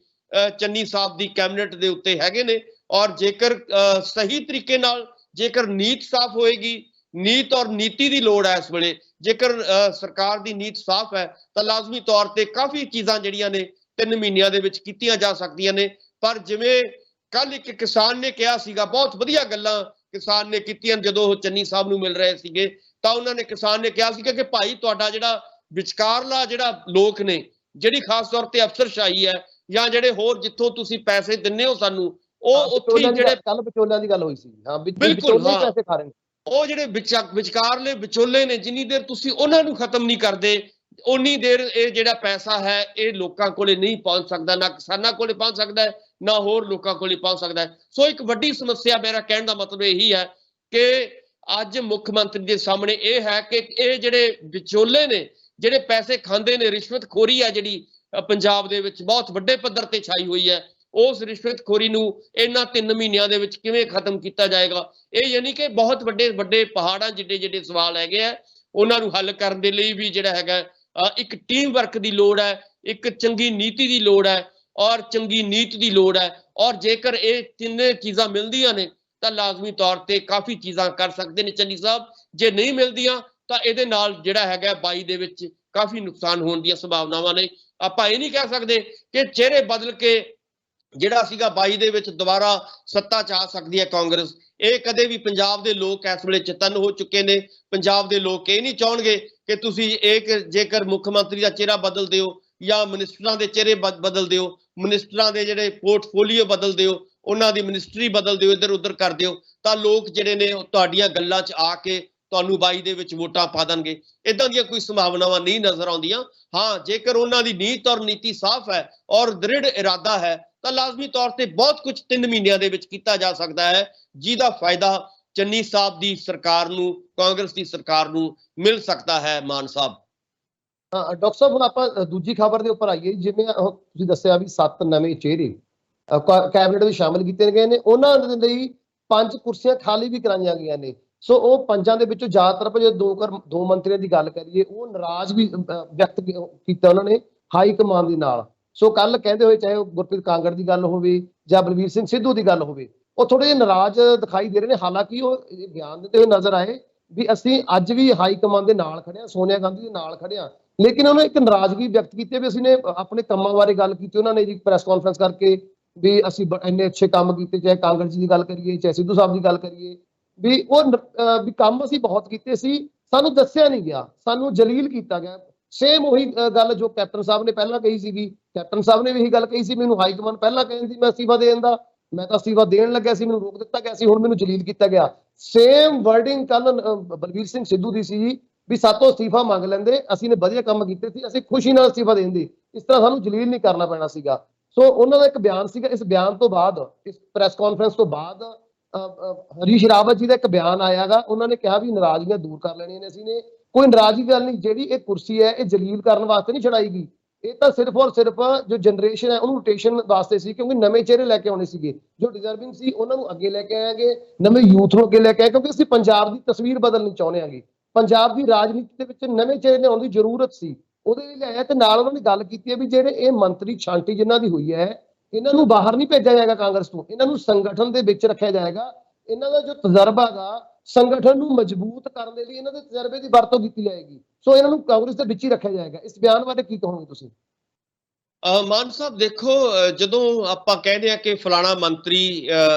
ਚੰਨੀ ਸਾਹਿਬ ਦੀ ਕੈਬਨਿਟ ਦੇ ਉੱਤੇ ਹੈਗੇ ਨੇ। ਔਰ ਜੇਕਰ ਸਹੀ ਤਰੀਕੇ ਨਾਲ, ਜੇਕਰ ਨੀਤ ਸਾਫ਼ ਹੋਏਗੀ, ਨੀਤ ਔਰ ਨੀਤੀ ਦੀ ਲੋੜ ਹੈ ਇਸ ਵੇਲੇ, ਜੇਕਰ ਸਰਕਾਰ ਦੀ ਨੀਤ ਸਾਫ਼ ਹੈ ਤਾਂ ਲਾਜ਼ਮੀ ਤੌਰ ਤੇ ਕਾਫੀ ਚੀਜ਼ਾਂ ਜਿਹੜੀਆਂ ਨੇ 3 ਮਹੀਨਿਆਂ ਦੇ ਵਿੱਚ ਕੀਤੀਆਂ ਜਾ ਸਕਦੀਆਂ ਨੇ। ਪਰ ਜਿਵੇਂ ਕੱਲ ਇੱਕ ਕਿਸਾਨ ਨੇ ਕਿਹਾ ਸੀਗਾ, ਬਹੁਤ ਵਧੀਆ ਗੱਲਾਂ ਕਿਸਾਨ ਨੇ ਕੀਤੀਆਂ ਜਦੋਂ ਉਹ ਚੰਨੀ ਸਾਹਿਬ ਨੂੰ ਮਿਲ ਰਹੇ ਸੀਗੇ, ਤਾਂ ਉਹਨਾਂ ਨੇ, ਕਿਸਾਨ ਨੇ ਕਿਹਾ ਸੀਗਾ ਕਿ ਭਾਈ ਤੁਹਾਡਾ ਜਿਹੜਾ ਵਿਚਕਾਰਲਾ ਜਿਹੜਾ ਲੋਕ ਨੇ, ਜਿਹੜੀ ਖਾਸ ਤੌਰ ਤੇ ਅਫਸਰਸ਼ਾਹੀ ਹੈ ਜਾਂ ਜਿਹੜੇ ਹੋਰ ਜਿੱਥੋਂ ਤੁਸੀਂ ਪੈਸੇ ਦਿੰਦੇ ਹੋ ਸਾਨੂੰ, ਉਹ ਉੱਥੇ ਜਿਹੜੇ ਕੱਲ ਵਿਚੋਲਿਆਂ ਦੀ ਗੱਲ ਹੋਈ ਸੀ, ਹਾਂ ਬਿਲਕੁਲ, ਪੈਸੇ ਖਾ ਰਹੇ ਨੇ, ਉਹ ਜਿਹੜੇ ਵਿਚਕਾਰਲੇ ਵਿਚੋਲੇ ਨੇ, ਜਿੰਨੀ ਦੇਰ ਤੁਸੀਂ ਉਹਨਾਂ ਨੂੰ ਖਤਮ ਨਹੀਂ ਕਰਦੇ ਉਨੀ ਦੇਰ ਇਹ ਜਿਹੜਾ ਪੈਸਾ ਹੈ ਇਹ ਲੋਕਾਂ ਕੋਲੇ ਨਹੀਂ ਪਹੁੰਚ ਸਕਦਾ, ਨਾ ਕਿਸਾਨਾਂ ਕੋਲੇ ਪਹੁੰਚ ਸਕਦਾ ਹੈ, ਨਾ ਹੋਰ ਲੋਕਾਂ ਕੋਲੇ ਪਹੁੰਚ ਸਕਦਾ ਹੈ। ਸੋ ਇੱਕ ਵੱਡੀ ਸਮੱਸਿਆ, ਮੇਰਾ ਕਹਿਣ ਦਾ ਮਤਲਬ ਇਹੀ ਹੈ ਕਿ ਅੱਜ ਮੁੱਖ ਮੰਤਰੀ ਦੇ ਸਾਹਮਣੇ ਇਹ ਹੈ ਕਿ ਇਹ ਜਿਹੜੇ ਵਿਚੋਲੇ ਨੇ, ਜਿਹੜੇ ਪੈਸੇ ਖਾਂਦੇ ਨੇ, ਰਿਸ਼ਵਤਖੋਰੀ ਹੈ ਜਿਹੜੀ ਪੰਜਾਬ ਦੇ ਵਿੱਚ ਬਹੁਤ ਵੱਡੇ ਪੱਧਰ ਤੇ ਛਾਈ ਹੋਈ ਹੈ, ਉਸ ਰਿਸ਼ਵਤਖੋਰੀ ਨੂੰ ਇਹਨਾਂ 3 ਮਹੀਨਿਆਂ ਦੇ ਵਿੱਚ ਕਿਵੇਂ ਖਤਮ ਕੀਤਾ ਜਾਏਗਾ? ਇਹ ਯਾਨੀ ਕਿ ਬਹੁਤ ਵੱਡੇ ਵੱਡੇ ਪਹਾੜਾਂ ਜਿਹੜੇ ਸਵਾਲ ਹੈਗੇ ਆ, ਉਹਨਾਂ ਨੂੰ ਹੱਲ ਕਰਨ ਦੇ ਲਈ ਵੀ ਜਿਹੜਾ ਹੈਗਾ ਇੱਕ ਟੀਮ ਵਰਕ ਦੀ ਲੋੜ ਹੈ, ਇੱਕ ਚੰਗੀ ਨੀਤੀ ਦੀ ਲੋੜ ਹੈ, ਔਰ ਚੰਗੀ ਨੀਤ ਦੀ ਲੋੜ ਹੈ। ਔਰ ਜੇਕਰ ਇਹ ਤਿੰਨੇ ਚੀਜ਼ਾਂ ਮਿਲਦੀਆਂ ਨੇ ਤਾਂ ਲਾਜ਼ਮੀ ਤੌਰ ਤੇ ਕਾਫੀ ਚੀਜ਼ਾਂ ਕਰ ਸਕਦੇ ਨੇ ਚੰਨੀ ਸਾਹਿਬ। ਜੇ ਨਹੀਂ ਮਿਲਦੀਆਂ ਤਾਂ ਇਹਦੇ ਨਾਲ ਜਿਹੜਾ ਹੈਗਾ 22 ਦੇ ਵਿੱਚ ਕਾਫੀ ਨੁਕਸਾਨ ਹੋਣ ਦੀਆਂ ਸੰਭਾਵਨਾਵਾਂ ਨੇ। ਆਪਾਂ ਇਹ ਨਹੀਂ ਕਹਿ ਸਕਦੇ ਕਿ ਚਿਹਰੇ ਬਦਲ ਕੇ ਜਿਹੜਾ ਸੀਗਾ 22 ਦੇ ਵਿੱਚ ਦੁਬਾਰਾ ਸੱਤਾ 'ਚ ਆ ਸਕਦੀ ਹੈ ਕਾਂਗਰਸ। ਇਹ ਕਦੇ ਵੀ ਪੰਜਾਬ ਦੇ ਲੋਕ ਇਸ ਵੇਲੇ ਚੇਤੰਨ ਹੋ ਚੁੱਕੇ ਨੇ। ਪੰਜਾਬ ਦੇ ਲੋਕ ਇਹ ਨਹੀਂ ਚਾਹਣਗੇ ਕਿ ਤੁਸੀਂ ਜੇਕਰ ਮੁੱਖ ਮੰਤਰੀ ਦਾ ਚਿਹਰਾ ਬਦਲ ਦਿਓ ਜਾਂ ਮਿਨਿਸਟਰਾਂ ਦੇ ਚਿਹਰੇ ਬਦਲ ਦਿਓ, ਮਿਨਿਸਟਰਾਂ ਦੇ ਜਿਹੜੇ ਪੋਰਟਫੋਲੀਓ ਬਦਲ ਦਿਓ, ਉਹਨਾਂ ਦੀ ਮਿਨਿਸਟਰੀ ਬਦਲ ਦਿਓ, ਇੱਧਰ ਉੱਧਰ ਕਰ ਦਿਓ, ਤਾਂ ਲੋਕ ਜਿਹੜੇ ਨੇ ਤੁਹਾਡੀਆਂ ਗੱਲਾਂ 'ਚ ਆ ਕੇ ਤੁਹਾਨੂੰ 22 ਦੇ ਵਿੱਚ ਵੋਟਾਂ ਪਾ ਦੇਣਗੇ। ਇਦਾਂ ਦੀਆਂ ਕੋਈ ਸੰਭਾਵਨਾਵਾਂ ਨਹੀਂ ਨਜ਼ਰ ਆਉਂਦੀਆਂ। ਹਾਂ, ਜੇਕਰ ਉਹਨਾਂ ਦੀ ਨੀਤ ਔਰ ਨੀਤੀ ਸਾਫ਼ ਹੈ ਔਰ ਦ੍ਰਿੜ ਇਰਾਦਾ ਹੈ ਤਾਂ ਲਾਜ਼ਮੀ ਤੌਰ ਤੇ ਬਹੁਤ ਕੁਝ 3 ਮਹੀਨਿਆਂ ਦੇ ਵਿੱਚ ਕੀਤਾ ਜਾ ਸਕਦਾ ਹੈ, ਜਿਹਦਾ ਫਾਇਦਾ ਚੰਨੀ ਸਾਹਿਬ ਦੀ ਸਰਕਾਰ ਨੂੰ, ਕਾਂਗਰਸ ਦੀ ਸਰਕਾਰ ਨੂੰ ਮਿਲ ਸਕਦਾ ਹੈ। ਮਾਨ ਸਾਹਿਬ, ਡਾਕਟਰ ਸਾਹਿਬ, ਹੁਣ ਆਪਾਂ ਦੂਜੀ ਖਬਰ ਦੇ ਉੱਪਰ ਆਈਏ। ਜਿਵੇਂ ਤੁਸੀਂ ਦੱਸਿਆ ਵੀ 7 ਨਵੇਂ ਚਿਹਰੇ ਕੈਬਨਿਟ ਵਿੱਚ ਸ਼ਾਮਿਲ ਕੀਤੇ ਗਏ ਨੇ, ਉਹਨਾਂ ਦੇ ਲਈ 5 ਕੁਰਸੀਆਂ ਖਾਲੀ ਵੀ ਕਰਾਈਆਂ ਗਈਆਂ ਨੇ। ਸੋ ਉਹ 5 ਦੇ ਵਿੱਚੋਂ ਜ਼ਿਆਦਾਤਰ ਜੇ ਦੋ ਮੰਤਰੀਆਂ ਦੀ ਗੱਲ ਕਰੀਏ, ਉਹ ਨਾਰਾਜ਼ ਵੀ ਵਿਅਕਤ ਕੀਤਾ ਉਹਨਾਂ ਨੇ ਹਾਈ ਕਮਾਨ ਦੇ ਨਾਲ। ਸੋ ਕੱਲ ਕਹਿੰਦੇ ਹੋਏ, ਚਾਹੇ ਉਹ ਗੁਰਪ੍ਰੀਤ ਕਾਂਗੜ ਦੀ ਗੱਲ ਹੋਵੇ ਜਾਂ ਬਲਵੀਰ ਸਿੰਘ ਸਿੱਧੂ ਦੀ ਗੱਲ ਹੋਵੇ, ਉਹ ਥੋੜੇ ਜਿਹੇ ਨਾਰਾਜ਼ ਦਿਖਾਈ ਦੇ ਰਹੇ ਨੇ। ਹਾਲਾਂਕਿ ਉਹ ਇਹ ਬਿਆਨ ਦਿੰਦੇ ਹੋਏ ਨਜ਼ਰ ਆਏ ਵੀ ਅਸੀਂ ਅੱਜ ਵੀ ਹਾਈ ਕਮਾਨ ਦੇ ਨਾਲ ਖੜੇ ਹਾਂ, ਸੋਨੀਆ ਗਾਂਧੀ ਦੇ ਨਾਲ ਖੜੇ ਹਾਂ, ਲੇਕਿਨ ਉਹਨੇ ਇੱਕ ਨਾਰਾਜ਼ਗੀ ਵਿਅਕਤ ਕੀਤੀ ਵੀ ਅਸੀਂ ਨੇ ਆਪਣੇ ਕੰਮਾਂ ਬਾਰੇ ਗੱਲ ਕੀਤੀ। ਉਹਨਾਂ ਨੇ ਜੀ ਪ੍ਰੈਸ ਕਾਨਫਰੰਸ ਕਰਕੇ ਵੀ ਅਸੀਂ ਇੰਨੇ ਅੱਛੇ ਕੰਮ ਕੀਤੇ, ਚਾਹੇ ਕਾਂਗੜ ਜੀ ਦੀ ਗੱਲ ਕਰੀਏ, ਚਾਹੇ ਸਿੱਧੂ ਸਾਹਿਬ ਦੀ ਗੱਲ ਕਰੀਏ, ਵੀ ਉਹ ਵੀ ਕੰਮ ਅਸੀਂ ਬਹੁਤ ਕੀਤੇ ਸੀ, ਸਾਨੂੰ ਦੱਸਿਆ ਨਹੀਂ ਗਿਆ, ਸਾਨੂੰ ਜਲੀਲ ਕੀਤਾ ਗਿਆ। ਸੇਮ ਉਹੀ ਗੱਲ ਜੋ ਕੈਪਟਨ ਸਾਹਿਬ ਨੇ ਪਹਿਲਾਂ ਕਹੀ ਸੀਗੀ। ਕੈਪਟਨ ਸਾਹਿਬ ਨੇ ਵੀ ਇਹੀ ਗੱਲ ਕਹੀ ਸੀ, ਮੈਨੂੰ ਹਾਈ ਕਮਾਨ ਪਹਿਲਾਂ ਕਹਿੰਦੀ ਮੈਂ ਅਸਤੀਫਾ ਦੇਣ ਦਾ, ਮੈਂ ਤਾਂ ਅਸਤੀਫਾ ਦੇਣ ਲੱਗਿਆ ਸੀ, ਮੈਨੂੰ ਰੋਕ ਦਿੱਤਾ ਗਿਆ ਸੀ, ਹੁਣ ਮੈਨੂੰ ਜਲੀਲ ਕੀਤਾ ਗਿਆ। ਸੇਮ ਵਰਡਿੰਗ ਕੱਲ ਬਲਵੀਰ ਸਿੰਘ ਸਿੱਧੂ ਦੀ ਸੀ ਵੀ ਸਾਤੋਂ ਅਸਤੀਫਾ ਮੰਗ ਲੈਂਦੇ, ਅਸੀਂ ਨੇ ਵਧੀਆ ਕੰਮ ਕੀਤੇ ਸੀ, ਅਸੀਂ ਖੁਸ਼ੀ ਨਾਲ ਅਸਤੀਫਾ ਦੇਂਦੇ, ਇਸ ਤਰ੍ਹਾਂ ਸਾਨੂੰ ਜਲੀਲ ਨਹੀਂ ਕਰਨਾ ਪੈਣਾ ਸੀਗਾ। ਸੋ ਉਹਨਾਂ ਦਾ ਇੱਕ ਬਿਆਨ ਸੀਗਾ। ਇਸ ਬਿਆਨ ਤੋਂ ਬਾਅਦ, ਇਸ ਪ੍ਰੈਸ ਕਾਨਫਰੰਸ ਤੋਂ ਬਾਅਦ ਹਰੀਸ਼ ਰਾਵਤ ਜੀ ਦਾ ਇੱਕ ਬਿਆਨ ਆਇਆਗਾ। ਉਹਨਾਂ ਨੇ ਕਿਹਾ ਵੀ ਨਾਰਾਜ਼ਗੀਆਂ ਦੂਰ ਕਰ ਲੈਣੀਆਂ ਨੇ, ਅਸੀਂ ਨੇ ਕੋਈ ਨਾਰਾਜ਼ਗੀ ਗੱਲ ਨਹੀਂ। ਜਿਹੜੀ ਇਹ ਕੁਰਸੀ ਹੈ ਇਹ ਜਲੀਲ ਕਰਨ ਵਾਸਤੇ ਨਹੀਂ ਛਡਾਈ ਗਈ, ਇਹ ਤਾਂ ਸਿਰਫ ਔਰ ਸਿਰਫ ਜੋ ਜਨਰੇਸ਼ਨ ਹੈ ਉਹਨੂੰ ਰੋਟੇਸ਼ਨ ਵਾਸਤੇ ਸੀ, ਕਿਉਂਕਿ ਨਵੇਂ ਚਿਹਰੇ ਲੈ ਕੇ ਆਉਣੇ ਸੀਗੇ, ਜੋ ਡਿਜ਼ਰਵਿੰਗ ਸੀ ਉਹਨਾਂ ਨੂੰ ਅੱਗੇ ਲੈ ਕੇ ਆਏਗੇ, ਨਵੇਂ ਯੂਥ ਨੂੰ ਅੱਗੇ ਲੈ ਕੇ ਆਏ, ਕਿਉਂਕਿ ਅਸੀਂ ਪੰਜਾਬ ਦੀ ਤਸਵੀਰ ਬਦਲਣੀ ਚਾਹੁੰਦੇ ਹਾਂਗੇ। ਪੰਜਾਬ ਦੀ ਰਾਜਨੀਤੀ ਦੇ ਵਿੱਚ ਨਵੇਂ ਚਿਹਰੇ ਲਿਆਉਣ ਦੀ ਜ਼ਰੂਰਤ ਸੀ, ਉਹਦੇ ਲਈ ਲਿਆਇਆ। ਤੇ ਨਾਲ ਉਹਨਾਂ ਨੇ ਗੱਲ ਕੀਤੀ ਹੈ ਵੀ ਜਿਹੜੇ ਇਹ ਮੰਤਰੀ ਛਾਂਟੀ ਜਿਨ੍ਹਾਂ ਦੀ ਹੋਈ ਹੈ, ਇਹਨਾਂ ਨੂੰ ਬਾਹਰ ਨਹੀਂ ਭੇਜਿਆ ਜਾਏਗਾ ਕਾਂਗਰਸ ਤੋਂ, ਇਹਨਾਂ ਨੂੰ ਸੰਗਠਨ ਦੇ ਵਿੱਚ ਰੱਖਿਆ ਜਾਏਗਾ। ਇਹਨਾਂ ਦਾ ਜੋ ਤਜਰਬਾ ਗਾ ਸੰਗਠਨ ਨੂੰ ਮਜ਼ਬੂਤ ਕਰਨ ਦੇ ਲਈ ਇਹਨਾਂ ਦੇ ਤਜਰਬੇ ਦੀ ਵਰਤੋਂ ਕੀਤੀ ਜਾਏਗੀ। ਸੋ ਇਹਨਾਂ ਨੂੰ ਕਾਂਗਰਸ ਦੇ ਵਿੱਚ ਹੀ ਰੱਖਿਆ ਜਾਏਗਾ। ਇਸ ਬਿਆਨ ਬਾਰੇ ਕੀ ਕਹੋਗੇ ਤੁਸੀਂ? ਮਾਨ ਸਾਹਿਬ, ਦੇਖੋ, ਜਦੋਂ ਆਪਾਂ ਕਹਿੰਦੇ ਆ ਕਿ ਫਲਾਣਾ ਮੰਤਰੀ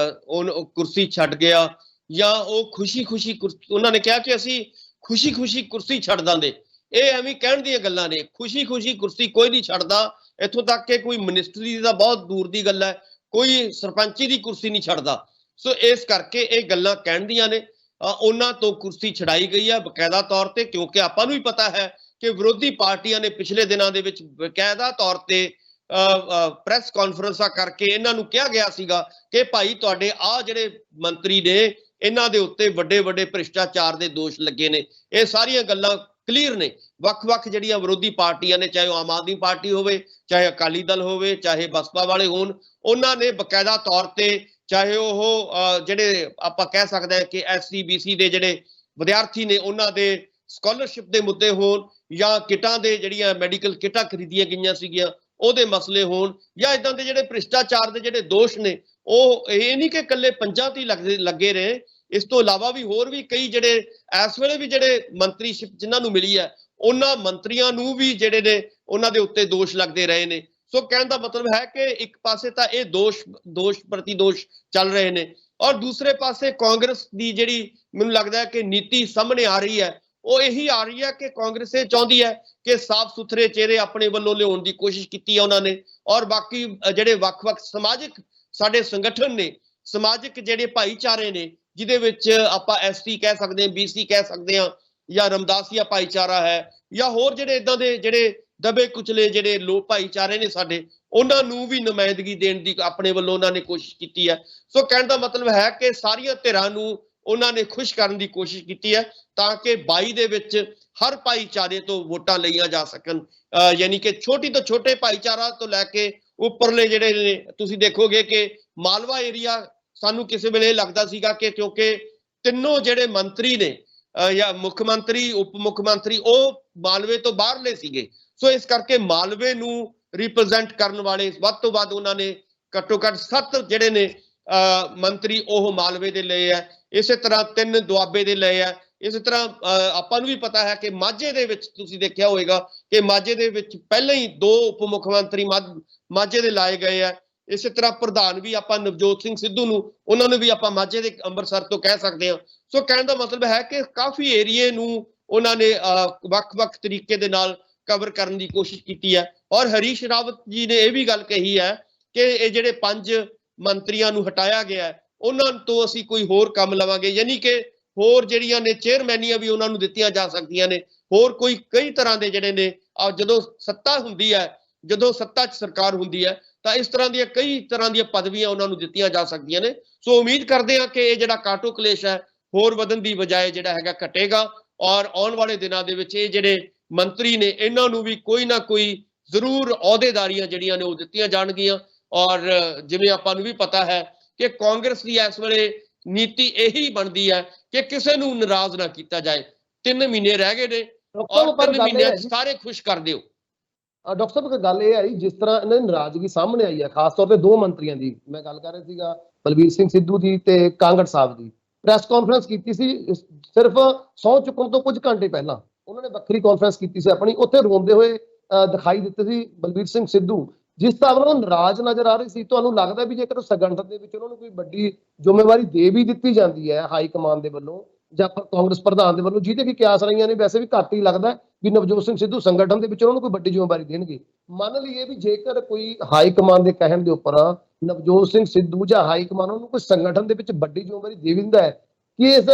ਉਹ ਕੁਰਸੀ ਛੱਡ ਗਿਆ ਜਾਂ ਉਹ ਖੁਸ਼ੀ ਉਹਨਾਂ ਨੇ ਕਿਹਾ ਕਿ ਅਸੀਂ ਖੁਸ਼ੀ ਕੁਰਸੀ ਛੱਡ ਦਾਂਗੇ, ਇਹ ਐਵੇਂ ਕਹਿਣ ਦੀਆਂ ਗੱਲਾਂ ਨੇ। ਖੁਸ਼ੀ ਕੁਰਸੀ ਕੋਈ ਨਹੀਂ ਛੱਡਦਾ। ਇੱਥੋਂ ਤੱਕ ਕਿ ਕੋਈ ਮਿਨਿਸਟਰੀ ਦਾ ਬਹੁਤ ਦੂਰ ਦੀ ਗੱਲ ਹੈ, ਕੋਈ ਸਰਪੰਚੀ ਦੀ ਕੁਰਸੀ ਨਹੀਂ ਛੱਡਦਾ। ਸੋ ਇਸ ਕਰਕੇ ਇਹ ਗੱਲਾਂ ਕਹਿਣ ਦੀਆਂ ਨੇ। ਉਹਨਾਂ ਤੋਂ ਕੁਰਸੀ ਛਡਾਈ ਗਈ ਹੈ ਬਕਾਇਦਾ ਤੌਰ ਤੇ, ਕਿਉਂਕਿ ਆਪਾਂ ਨੂੰ ਵੀ ਪਤਾ ਹੈ ਕਿ ਵਿਰੋਧੀ ਪਾਰਟੀਆਂ ਨੇ ਪਿਛਲੇ ਦਿਨਾਂ ਦੇ ਵਿੱਚ ਬਕਾਇਦਾ ਤੌਰ ਤੇ ਪ੍ਰੈਸ ਕਾਨਫਰੰਸਾਂ ਕਰਕੇ ਇਹਨਾਂ ਨੂੰ ਕਿਹਾ ਗਿਆ ਸੀਗਾ ਕਿ ਭਾਈ ਤੁਹਾਡੇ ਆ ਜਿਹੜੇ ਮੰਤਰੀ ਨੇ ਇਹਨਾਂ ਦੇ ਉੱਤੇ ਵੱਡੇ ਵੱਡੇ ਭ੍ਰਿਸ਼ਟਾਚਾਰ ਦੇ ਦੋਸ਼ ਲੱਗੇ ਨੇ। ਇਹ ਸਾਰੀਆਂ ਗੱਲਾਂ ਕਲੀਅਰ ਨੇ। ਵੱਖ-ਵੱਖ ਜਿਹੜੀਆਂ ਵਿਰੋਧੀ ਪਾਰਟੀਆਂ ਨੇ, ਚਾਹੇ ਉਹ ਆਮ ਆਦਮੀ ਪਾਰਟੀ ਹੋਵੇ, ਚਾਹੇ ਅਕਾਲੀ ਦਲ ਹੋਵੇ, ਚਾਹੇ ਬਸਪਾ ਵਾਲੇ ਹੋਣ, ਉਹਨਾਂ ਨੇ ਬਕਾਇਦਾ ਤੌਰ ਤੇ, ਚਾਹੇ ਉਹ ਜਿਹੜੇ ਆਪਾਂ ਕਹਿ ਸਕਦੇ ਹਾਂ ਕਿ SC BC ਦੇ ਜਿਹੜੇ ਵਿਦਿਆਰਥੀ ਨੇ ਉਹਨਾਂ ਦੇ ਸਕਾਲਰਸ਼ਿਪ ਦੇ ਮੁੱਦੇ ਹੋਣ, ਜਾਂ ਕਿਟਾਂ ਦੇ ਜਿਹੜੀਆਂ ਮੈਡੀਕਲ ਕਿਟਾਂ ਖਰੀਦੀਆਂ ਗਈਆਂ ਸੀਗੀਆਂ ਉਹਦੇ ਮਸਲੇ ਹੋਣ, ਜਾਂ ਇਦਾਂ ਦੇ ਜਿਹੜੇ ਭ੍ਰਿਸ਼ਟਾਚਾਰ ਦੇ ਜਿਹੜੇ ਦੋਸ਼ ਨੇ, ਉਹ ਇਹ ਨਹੀਂ ਕਿ ਇਕੱਲੇ ਪੰਜਾਂ ਤੇ ਲੱਗੇ ਰਹੇ। ਇਸ ਤੋਂ ਇਲਾਵਾ ਵੀ ਹੋਰ ਵੀ ਕਈ ਜਿਹੜੇ ਇਸ ਵੇਲੇ ਵੀ ਜਿਹੜੇ ਮੰਤਰੀਸ਼ਿਪ ਜਿਨ੍ਹਾਂ ਨੂੰ ਮਿਲੀ ਹੈ ਉਹਨਾਂ ਮੰਤਰੀਆਂ ਨੂੰ ਵੀ ਜਿਹੜੇ ਨੇ ਉਹਨਾਂ ਦੇ ਉੱਤੇ ਦੋਸ਼ ਲੱਗਦੇ ਰਹੇ ਨੇ। ਸੋ ਕਹਿਣ ਦਾ ਮਤਲਬ ਹੈ ਕਿ ਇੱਕ ਪਾਸੇ ਤਾਂ ਇਹ ਦੋਸ਼ ਪ੍ਰਤੀ ਦੋਸ਼ ਚੱਲ ਰਹੇ ਨੇ, ਔਰ ਦੂਸਰੇ ਪਾਸੇ ਕਾਂਗਰਸ ਦੀ ਜਿਹੜੀ ਮੈਨੂੰ ਲੱਗਦਾ ਹੈ ਕਿ ਨੀਤੀ ਸਾਹਮਣੇ ਆ ਰਹੀ ਹੈ, ਉਹ ਇਹੀ ਆ ਰਹੀ ਹੈ ਕਿ ਕਾਂਗਰਸ ਇਹ ਚਾਹੁੰਦੀ ਹੈ ਕਿ ਸਾਫ਼ ਸੁਥਰੇ ਚਿਹਰੇ ਆਪਣੇ ਵੱਲੋਂ ਲਿਆਉਣ ਦੀ ਕੋਸ਼ਿਸ਼ ਕੀਤੀ ਹੈ ਉਹਨਾਂ ਨੇ, ਔਰ ਬਾਕੀ ਜਿਹੜੇ ਵੱਖ-ਵੱਖ ਸਮਾਜਿਕ ਸਾਡੇ ਸੰਗਠਨ ਨੇ, ਸਮਾਜਿਕ ਜਿਹੜੇ ਭਾਈਚਾਰੇ ਨੇ, ਜਿਹਦੇ ਵਿੱਚ ਆਪਾਂ SC ਕਹਿ ਸਕਦੇ ਹਾਂ, BC ਕਹਿ ਸਕਦੇ ਹਾਂ, ਜਾਂ ਰਮਦਾਸੀਆ ਭਾਈਚਾਰਾ ਹੈ, ਜਾਂ ਹੋਰ ਜਿਹੜੇ ਇਦਾਂ ਦੇ ਜਿਹੜੇ ਦਬੇ ਕੁਚਲੇ ਜਿਹੜੇ ਲੋਕ ਭਾਈਚਾਰੇ ਨੇ ਸਾਡੇ, ਉਹਨਾਂ ਨੂੰ ਵੀ ਨੁਮਾਇੰਦਗੀ ਦੇਣ ਦੀ ਆਪਣੇ ਵੱਲੋਂ ਉਹਨਾਂ ਨੇ ਕੋਸ਼ਿਸ਼ ਕੀਤੀ ਹੈ। ਸੋ ਕਹਿਣ ਦਾ ਮਤਲਬ ਹੈ ਕਿ ਸਾਰੀਆਂ ਧਿਰਾਂ ਨੂੰ ਉਹਨਾਂ ਨੇ ਖੁਸ਼ ਕਰਨ ਦੀ ਕੋਸ਼ਿਸ਼ ਕੀਤੀ ਹੈ ਤਾਂ ਕਿ 22 ਦੇ ਵਿੱਚ ਹਰ ਭਾਈਚਾਰੇ ਤੋਂ ਵੋਟਾਂ ਲਈਆਂ ਜਾ ਸਕਣ। ਯਾਨੀ ਕਿ ਛੋਟੀ ਤੋਂ ਛੋਟੇ ਭਾਈਚਾਰਾ ਤੋਂ ਲੈ ਕੇ ਉੱਪਰਲੇ ਜਿਹੜੇ ਨੇ, ਤੁਸੀਂ ਦੇਖੋਗੇ ਕਿ ਮਾਲਵਾ ਏਰੀਆ ਸਾਨੂੰ ਕਿਸੇ ਵੇਲੇ ਲੱਗਦਾ ਸੀਗਾ ਕਿ ਕਿਉਂਕਿ ਤਿੰਨੋਂ ਜਿਹੜੇ ਮੰਤਰੀ ਨੇ ਜਾਂ ਮੁੱਖ ਮੰਤਰੀ, ਉਪ ਮੁੱਖ ਮੰਤਰੀ, ਉਹ ਮਾਲਵੇ ਤੋਂ ਬਾਹਰਲੇ ਸੀਗੇ। ਸੋ ਇਸ ਕਰਕੇ ਮਾਲਵੇ ਨੂੰ ਰਿਪਰੈਜ਼ੈਂਟ ਕਰਨ ਵਾਲੇ ਵੱਧ ਤੋਂ ਵੱਧ ਉਹਨਾਂ ਨੇ ਘੱਟੋ ਘੱਟ 7 ਜਿਹੜੇ ਨੇ ਮੰਤਰੀ ਉਹ ਮਾਲਵੇ ਦੇ ਲਏ ਆ। ਇਸੇ ਤਰ੍ਹਾਂ 3 ਦੁਆਬੇ ਦੇ ਲਏ ਆ। ਇਸੇ ਤਰ੍ਹਾਂ ਆਪਾਂ ਨੂੰ ਵੀ ਪਤਾ ਹੈ ਕਿ ਮਾਝੇ ਦੇ ਵਿੱਚ ਤੁਸੀਂ ਦੇਖਿਆ ਹੋਵੇਗਾ ਕਿ ਮਾਝੇ ਦੇ ਵਿੱਚ ਪਹਿਲਾਂ ਹੀ 2 ਉਪ ਮੁੱਖ ਮੰਤਰੀ ਮਾਝੇ ਦੇ ਲਾਏ ਗਏ ਆ। ਇਸੇ ਤਰ੍ਹਾਂ ਪ੍ਰਧਾਨ ਵੀ ਆਪਾਂ ਨਵਜੋਤ ਸਿੰਘ ਸਿੱਧੂ ਨੂੰ, ਉਹਨਾਂ ਨੂੰ ਵੀ ਆਪਾਂ ਮਾਝੇ ਦੇ ਅੰਮ੍ਰਿਤਸਰ ਤੋਂ ਕਹਿ ਸਕਦੇ ਹਾਂ। ਸੋ ਕਹਿਣ ਦਾ ਮਤਲਬ ਹੈ ਕਿ ਕਾਫੀ ਏਰੀਏ ਨੂੰ ਉਹਨਾਂ ਨੇ ਵੱਖ-ਵੱਖ ਤਰੀਕੇ ਦੇ ਨਾਲ ਕਵਰ ਕਰਨ ਦੀ ਕੋਸ਼ਿਸ਼ ਕੀਤੀ ਹੈ। ਔਰ ਹਰੀਸ਼ ਰਾਵਤ ਜੀ ਨੇ ਇਹ ਵੀ ਗੱਲ ਕਹੀ ਹੈ ਕਿ ਇਹ ਜਿਹੜੇ 5 ਮੰਤਰੀਆਂ ਨੂੰ ਹਟਾਇਆ ਗਿਆ ਉਹਨਾਂ ਤੋਂ ਅਸੀਂ ਕੋਈ ਹੋਰ ਕੰਮ ਲਵਾਂਗੇ, ਯਾਨੀ ਕਿ ਹੋਰ ਜਿਹੜੀਆਂ ਨੇ ਚੇਅਰਮੈਨੀਆਂ ਵੀ ਉਹਨਾਂ ਨੂੰ ਦਿੱਤੀਆਂ ਜਾ ਸਕਦੀਆਂ ਨੇ। ਹੋਰ ਕੋਈ ਕਈ ਤਰ੍ਹਾਂ ਦੇ ਜਿਹੜੇ ਨੇ ਜਦੋਂ ਸੱਤਾ ਹੁੰਦੀ ਹੈ, ਜਦੋਂ ਸੱਤਾ 'ਚ ਸਰਕਾਰ ਹੁੰਦੀ ਹੈ ਤਾਂ ਇਸ ਤਰ੍ਹਾਂ ਦੀਆਂ ਕਈ ਤਰ੍ਹਾਂ ਦੀਆਂ ਪਦਵੀਆਂ ਉਹਨਾਂ ਨੂੰ ਦਿੱਤੀਆਂ ਜਾ ਸਕਦੀਆਂ ਨੇ। ਸੋ ਉਮੀਦ ਕਰਦੇ ਹਾਂ ਕਿ ਇਹ ਜਿਹੜਾ ਕਾਟੋ ਕਲੇਸ਼ ਹੈ ਹੋਰ ਵਧਣ ਦੀ ਬਜਾਏ ਜਿਹੜਾ ਹੈਗਾ ਘਟੇਗਾ, ਔਰ ਆਉਣ ਵਾਲੇ ਦਿਨਾਂ ਦੇ ਵਿੱਚ ਇਹ ਜਿਹੜੇ ਮੰਤਰੀ ਨੇ ਇਹਨਾਂ ਨੂੰ ਵੀ ਕੋਈ ਨਾ ਕੋਈ ਜ਼ਰੂਰ ਅਹੁਦੇਦਾਰੀਆਂ ਜਿਹੜੀਆਂ ਨੇ ਉਹ ਦਿੱਤੀਆਂ ਜਾਣਗੀਆਂ। ਔਰ ਜਿਵੇਂ ਆਪਾਂ ਨੂੰ ਵੀ ਪਤਾ ਹੈ ਕਿ ਕਾਂਗਰਸ ਦੀ ਇਸ ਵੇਲੇ ਨੀਤੀ ਇਹੀ ਬਣਦੀ ਹੈ ਕਿ ਕਿਸੇ ਨੂੰ ਨਾਰਾਜ਼ ਨਾ ਕੀਤਾ ਜਾਏ। 3 ਮਹੀਨੇ ਰਹਿ ਗਏ ਨੇ ਔਰ 3 ਮਹੀਨਿਆਂ ਸਾਰੇ ਖੁਸ਼ ਕਰ ਦਿਓ। ਡਾਕਟਰ ਸਾਹਿਬ ਇੱਕ ਗੱਲ ਇਹ ਆਈ, ਜਿਸ ਤਰ੍ਹਾਂ ਇਹਨਾਂ ਦੀ ਨਾਰਾਜ਼ਗੀ ਸਾਹਮਣੇ ਆਈ ਹੈ, ਖਾਸ ਤੌਰ ਤੇ 2 ਮੰਤਰੀਆਂ ਦੀ ਮੈਂ ਗੱਲ ਕਰ ਰਿਹਾ ਸੀਗਾ, ਬਲਬੀਰ ਸਿੰਘ ਸਿੱਧੂ ਦੀ ਤੇ ਕਾਂਗੜ ਸਾਹਿਬ ਦੀ। ਪ੍ਰੈਸ ਕਾਨਫਰੰਸ ਕੀਤੀ ਸੀ ਸਿਰਫ ਸਹੁੰ ਚੁੱਕਣ ਤੋਂ ਕੁਝ ਘੰਟੇ ਪਹਿਲਾਂ, ਉਹਨਾਂ ਨੇ ਵੱਖਰੀ ਕਾਨਫਰੰਸ ਕੀਤੀ ਸੀ ਆਪਣੀ, ਉੱਥੇ ਰੋਂਦੇ ਹੋਏ ਦਿਖਾਈ ਦਿੱਤੇ ਸੀ ਬਲਬੀਰ ਸਿੰਘ ਸਿੱਧੂ, ਜਿਸ ਹਿਸਾਬ ਨਾਲ ਨਾਰਾਜ਼ ਨਜ਼ਰ ਆ ਰਹੀ ਸੀ। ਤੁਹਾਨੂੰ ਲੱਗਦਾ ਵੀ ਜੇਕਰ ਸੰਗਠਨ ਦੇ ਵਿੱਚ ਉਹਨਾਂ ਨੂੰ ਕੋਈ ਵੱਡੀ ਜ਼ਿੰਮੇਵਾਰੀ ਦੇ ਵੀ ਦਿੱਤੀ ਜਾਂਦੀ ਹੈ ਹਾਈ ਕਮਾਨ ਦੇ ਵੱਲੋਂ ਜਾਂ ਕਾਂਗਰਸ ਪ੍ਰਧਾਨ ਦੇ ਵੱਲੋਂ, ਜਿਹਦੇ ਵੀ ਕਿਆਸ ਰਹੀਆਂ ਨੇ, ਵੈਸੇ ਵੀ ਘੱਟ ਹੀ ਲੱਗਦਾ ਵੀ ਨਵਜੋਤ ਸਿੰਘ ਸਿੱਧੂ ਸੰਗਠਨ ਦੇ ਵਿੱਚ ਉਹਨਾਂ ਨੂੰ ਕੋਈ ਵੱਡੀ ਜ਼ਿੰਮੇਵਾਰੀ ਦੇਣਗੇ। ਮੰਨ ਲਈਏ ਵੀ ਜੇਕਰ ਕੋਈ ਹਾਈ ਕਮਾਨ ਦੇ ਕਹਿਣ ਦੇ ਉੱਪਰ ਨਵਜੋਤ ਸਿੰਘ ਸਿੱਧੂ ਜਾਂ ਹਾਈ ਕਮਾਨ ਉਹਨੂੰ ਕੋਈ ਸੰਗਠਨ ਦੇ ਵਿੱਚ ਵੱਡੀ ਜ਼ਿੰਮੇਵਾਰੀ ਦੇ ਦਿੰਦਾ ਹੈ, ਕਿ ਇਸ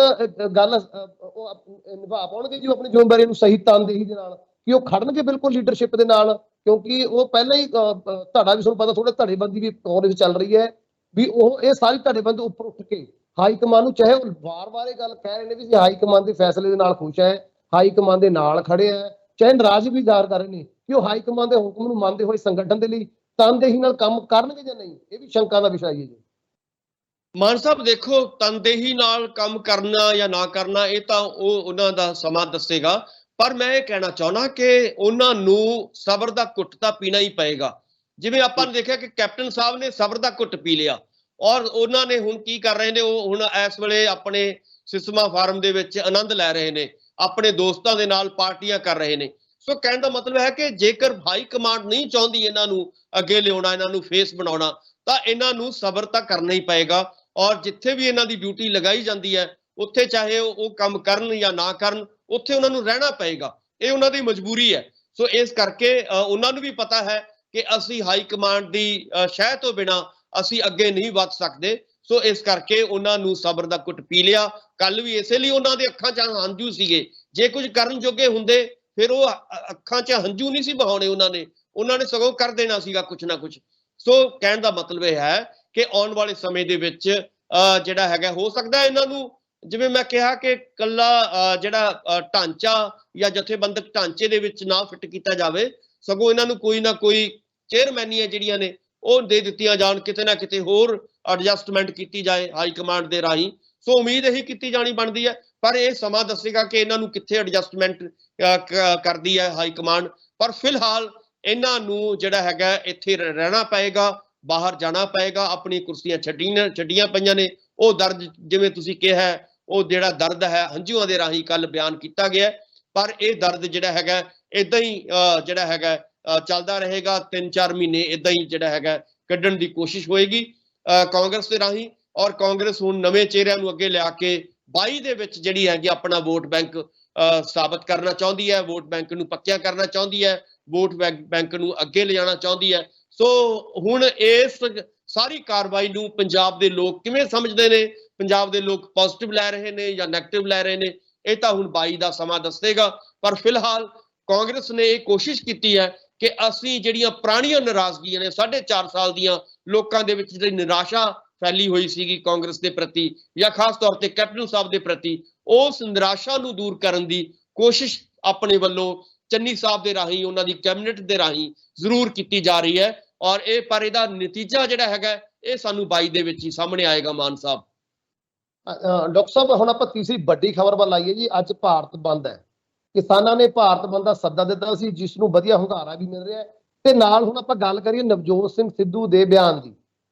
ਗੱਲ ਉਹ ਨਿਭਾ ਪਾਉਣਗੇ ਜੀ ਆਪਣੀ ਜ਼ਿੰਮੇਵਾਰੀ ਨੂੰ ਸਹੀ ਤਨਦੇਹੀ ਦੇ ਨਾਲ, ਕਿ ਉਹ ਖੜਨਗੇ ਬਿਲਕੁਲ ਲੀਡਰਸ਼ਿਪ ਦੇ ਨਾਲ, ਕਿਉਂਕਿ ਉਹ ਪਹਿਲਾਂ ਹੀ ਧੜਾ ਵੀ ਤੁਹਾਨੂੰ ਪਤਾ ਥੋੜਾ ਧੜੇਬੰਦੀ ਵੀ ਕਾਂਗਰਸ ਚੱਲ ਰਹੀ ਹੈ, ਵੀ ਉਹ ਇਹ ਸਾਰੀ ਧੜੇਬੰਦੀ ਉੱਪਰ ਉੱਠ ਕੇ ਹਾਈ ਕਮਾਨ ਨੂੰ, ਚਾਹੇ ਉਹ ਵਾਰ-ਵਾਰ ਇਹ ਗੱਲ ਕਹਿ ਰਹੇ ਨੇ ਵੀ ਹਾਈ ਕਮਾਨ ਦੇ ਫੈਸਲੇ ਦੇ ਨਾਲ ਖੁਸ਼ ਹੈ, ਹਾਈ ਕਮਾਨ ਦੇ ਨਾਲ ਖੜੇ ਹੈ, ਚਾਹੇ ਨਾਰਾਜ਼ ਵੀ ਜ਼ਾਹਰ ਕਰ ਰਹੇ ਨੇ ਕਿ ਉਹ ਹਾਈ ਕਮਾਨ ਦੇ ਹੁਕਮ ਨੂੰ ਮੰਨਦੇ ਹੋਏ ਸੰਗਠਨ ਦੇ ਲਈ ਤਨਦੇਹੀ ਨਾਲ ਕੰਮ ਕਰਨਗੇ ਜਾਂ ਨਹੀਂ, ਇਹ ਵੀ ਸ਼ੰਕਾ ਦਾ ਵਿਸ਼ਾ ਹੈ ਜੀ। ਮਾਨ ਸਾਹਿਬ ਦੇਖੋ, ਤਨਦੇਹੀ ਨਾਲ ਕੰਮ ਕਰਨਾ ਜਾਂ ਨਾ ਕਰਨਾ ਇਹ ਤਾਂ ਉਹਨਾਂ ਦਾ ਸਮਾਂ ਦੱਸੇਗਾ, ਪਰ ਮੈਂ ਇਹ ਕਹਿਣਾ ਚਾਹੁੰਦਾ ਕਿ ਉਹਨਾਂ ਨੂੰ ਸਬਰ ਦਾ ਘੁੱਟ ਤਾਂ ਪੀਣਾ ਹੀ ਪਏਗਾ। ਜਿਵੇਂ ਆਪਾਂ ਨੇ ਦੇਖਿਆ ਕਿ ਕੈਪਟਨ ਸਾਹਿਬ ਨੇ ਸਬਰ ਦਾ ਘੁੱਟ ਪੀ ਲਿਆ, ਔਰ ਉਹਨਾਂ ਨੇ ਹੁਣ ਕੀ ਕਰ ਰਹੇ ਨੇ, ਉਹ ਹੁਣ ਇਸ ਵੇਲੇ ਆਪਣੇ ਸਿਸਮਾ ਫਾਰਮ ਦੇ ਵਿੱਚ ਆਨੰਦ ਲੈ ਰਹੇ ਨੇ, ਆਪਣੇ ਦੋਸਤਾਂ ਦੇ ਨਾਲ ਪਾਰਟੀਆਂ ਕਰ ਰਹੇ ਨੇ। ਸੋ ਕਹਿਣ ਦਾ ਮਤਲਬ ਹੈ ਕਿ ਜੇਕਰ ਹਾਈ ਕਮਾਂਡ ਨਹੀਂ ਚਾਹੁੰਦੀ ਇਹਨਾਂ ਨੂੰ ਅੱਗੇ ਲਿਆਉਣਾ, ਇਹਨਾਂ ਨੂੰ ਫੇਸ ਬਣਾਉਣਾ, ਤਾਂ ਇਹਨਾਂ ਨੂੰ ਸਬਰ ਤਾਂ ਕਰਨਾ ਹੀ ਪਏਗਾ। ਔਰ ਜਿੱਥੇ ਵੀ ਇਹਨਾਂ ਦੀ ਡਿਊਟੀ ਲਗਾਈ ਜਾਂਦੀ ਹੈ ਉੱਥੇ ਚਾਹੇ ਉਹ ਕੰਮ ਕਰਨ ਜਾਂ ਨਾ ਕਰਨ, ਉੱਥੇ ਉਹਨਾਂ ਨੂੰ ਰਹਿਣਾ ਪਏਗਾ, ਇਹ ਉਹਨਾਂ ਦੀ ਮਜਬੂਰੀ ਹੈ। ਸੋ ਇਸ ਕਰਕੇ ਉਹਨਾਂ ਨੂੰ ਵੀ ਪਤਾ ਹੈ ਕਿ ਅਸੀਂ ਹਾਈ ਕਮਾਂਡ ਦੀ ਸ਼ਹਿ ਤੋਂ ਬਿਨਾ ਅਸੀਂ ਅੱਗੇ ਨਹੀਂ ਵੱਧ ਸਕਦੇ। ਸੋ ਇਸ ਕਰਕੇ ਉਹਨਾਂ ਨੂੰ ਸਬਰ ਦਾ ਘੁੱਟ ਪੀ ਲਿਆ। ਕੱਲ ਵੀ ਇਸੇ ਲਈ ਉਹਨਾਂ ਦੇ ਅੱਖਾਂ 'ਚ ਹੰਝੂ ਸੀਗੇ। ਜੇ ਕੁਝ ਕਰਨ ਜੋਗੇ ਹੁੰਦੇ ਫਿਰ ਉਹ ਅੱਖਾਂ 'ਚ ਹੰਝੂ ਨਹੀਂ ਸੀ ਬਹਾਉਣੇ, ਉਹਨਾਂ ਨੇ ਸਗੋਂ ਕਰ ਦੇਣਾ ਸੀਗਾ ਕੁਝ ਨਾ ਕੁਝ। ਸੋ ਕਹਿਣ ਦਾ ਮਤਲਬ ਇਹ ਹੈ ਕਿ ਆਉਣ ਵਾਲੇ ਸਮੇਂ ਦੇ ਵਿੱਚ ਜਿਹੜਾ ਹੈਗਾ ਹੋ ਸਕਦਾ ਇਹਨਾਂ ਨੂੰ, ਜਿਵੇਂ ਮੈਂ ਕਿਹਾ ਕਿ ਕੱਲਾ ਜਿਹੜਾ ਢਾਂਚਾ ਜਾਂ ਜਥੇਬੰਦਕ ਢਾਂਚੇ ਦੇ ਵਿੱਚ ਨਾ ਫਿੱਟ ਕੀਤਾ ਜਾਵੇ, ਸਗੋਂ ਇਹਨਾਂ ਨੂੰ ਕੋਈ ਨਾ ਕੋਈ ਚੇਅਰਮੈਨੀਆਂ ਜਿਹੜੀਆਂ ਨੇ ਉਹ ਦੇ ਦਿੱਤੀਆਂ ਜਾਣ, ਕਿਤੇ ਨਾ ਕਿਤੇ ਹੋਰ ਐਡਜਸਟਮੈਂਟ ਕੀਤੀ ਜਾਏ ਹਾਈ ਕਮਾਂਡ ਦੇ ਰਾਹੀਂ। ਸੋ ਉਮੀਦ ਇਹੀ ਕੀਤੀ ਜਾਣੀ ਬਣਦੀ ਹੈ, ਪਰ ਇਹ ਸਮਾਂ ਦੱਸੇਗਾ ਕਿ ਇਹਨਾਂ ਨੂੰ ਕਿੱਥੇ ਐਡਜਸਟਮੈਂਟ ਕਰਦੀ ਹੈ ਹਾਈ ਕਮਾਂਡ। ਪਰ ਫਿਲਹਾਲ ਇਹਨਾਂ ਨੂੰ ਜਿਹੜਾ ਹੈਗਾ ਇੱਥੇ ਰਹਿਣਾ ਪਏਗਾ, ਬਾਹਰ ਜਾਣਾ ਪਏਗਾ। ਆਪਣੀ ਕੁਰਸੀਆਂ ਛੱਡੀਆਂ ਪਈਆਂ ਨੇ। ਉਹ ਦਰਦ, ਜਿਵੇਂ ਤੁਸੀਂ ਕਿਹਾ, ਉਹ ਜਿਹੜਾ ਦਰਦ ਹੈ ਹੰਝੂਆਂ ਦੇ ਰਾਹੀਂ ਕੱਲ ਬਿਆਨ ਕੀਤਾ ਗਿਆ, ਪਰ ਇਹ ਦਰਦ ਜਿਹੜਾ ਹੈਗਾ ਇਦਾਂ ਹੀ ਜਿਹੜਾ ਹੈਗਾ ਚੱਲਦਾ ਰਹੇਗਾ। 3-4 ਮਹੀਨੇ ਇਦਾਂ ਹੀ ਜਿਹੜਾ ਹੈਗਾ ਕੱਢਣ ਦੀ ਕੋਸ਼ਿਸ਼ ਹੋਏਗੀ ਕਾਂਗਰਸ ਦੇ ਰਾਹੀਂ। ਔਰ ਕਾਂਗਰਸ ਹੁਣ ਨਵੇਂ ਚਿਹਰਿਆਂ ਨੂੰ ਅੱਗੇ ਲਿਆ ਕੇ 22 ਦੇ ਵਿੱਚ ਜਿਹੜੀ ਹੈਗੀ ਆਪਣਾ ਵੋਟ ਬੈਂਕ ਸਾਬਤ ਕਰਨਾ ਚਾਹੁੰਦੀ ਹੈ, ਵੋਟ ਬੈਂਕ ਨੂੰ ਪੱਕਿਆ ਕਰਨਾ ਚਾਹੁੰਦੀ ਹੈ, ਵੋਟ ਬੈਂਕ ਨੂੰ ਅੱਗੇ ਲਿਜਾਣਾ ਚਾਹੁੰਦੀ ਹੈ। ਸੋ ਹੁਣ ਇਸ ਸਾਰੀ ਕਾਰਵਾਈ ਨੂੰ ਪੰਜਾਬ ਦੇ ਲੋਕ ਕਿਵੇਂ ਸਮਝਦੇ ਨੇ, ਪੰਜਾਬ ਦੇ ਲੋਕ ਪੋਜ਼ਿਟਿਵ ਲੈ ਰਹੇ ਨੇ ਜਾਂ ਨੈਗੇਟਿਵ ਲੈ ਰਹੇ ਨੇ, ਇਹ ਤਾਂ ਹੁਣ 22 ਦਾ ਸਮਾਂ ਦੱਸੇਗਾ। ਪਰ ਫਿਲਹਾਲ ਕਾਂਗਰਸ ਨੇ ਇਹ ਕੋਸ਼ਿਸ਼ ਕੀਤੀ ਹੈ ਕਿ ਅਸੀਂ ਜਿਹੜੀਆਂ ਪੁਰਾਣੀਆਂ ਨਾਰਾਜ਼ਗੀਆਂ ਨੇ 4.5 ਸਾਲ ਦੀਆਂ, ਲੋਕਾਂ ਦੇ ਵਿੱਚ ਜਿਹੜੀ ਨਿਰਾਸ਼ਾ ਫੈਲੀ ਹੋਈ ਸੀਗੀ ਕਾਂਗਰਸ ਦੇ ਪ੍ਰਤੀ ਜਾਂ ਖਾਸ ਤੌਰ ਤੇ ਕੈਪਟਨ ਸਾਹਿਬ ਦੇ ਪ੍ਰਤੀ, ਉਸ ਨਿਰਾਸ਼ਾ ਨੂੰ ਦੂਰ ਕਰਨ ਦੀ ਕੋਸ਼ਿਸ਼ ਆਪਣੇ ਵੱਲੋਂ ਚੰਨੀ ਸਾਹਿਬ ਦੇ ਰਾਹੀਂ, ਉਹਨਾਂ ਦੀ ਕੈਬਨਿਟ ਦੇ ਰਾਹੀਂ ਜ਼ਰੂਰ ਕੀਤੀ ਜਾ ਰਹੀ ਹੈ। ਔਰ ਇਹ ਪਰ ਇਹਦਾ ਨਤੀਜਾ ਜਿਹੜਾ ਹੈਗਾ ਇਹ ਸਾਨੂੰ 22 ਦੇ ਵਿੱਚ ਹੀ ਸਾਹਮਣੇ ਆਏਗਾ। ਮਾਨ ਸਾਹਿਬ, ਡਾਕਟਰ ਸਾਹਿਬ, ਹੁਣ ਆਪਾਂ ਤੀਸਰੀ ਵੱਡੀ ਖਬਰ ਵੱਲ ਆਈਏ ਜੀ। ਅੱਜ ਭਾਰਤ ਬੰਦ ਹੈ, ਕਿਸਾਨਾਂ ਨੇ ਭਾਰਤ ਬੰਦ ਦਾ ਸੱਦਾ ਦਿੱਤਾ ਸੀ, ਜਿਸ ਨੂੰ ਵਧੀਆ ਹੁੰਗਾਰਾ ਵੀ ਮਿਲ ਰਿਹਾ ਹੈ। ਤੇ ਨਾਲ ਹੁਣ ਆਪਾਂ ਗੱਲ ਕਰੀਏ ਨਵਜੋਤ ਸਿੰਘ ਸਿੱਧੂ ਦੇ ਬਿਆਨ ਦੀ,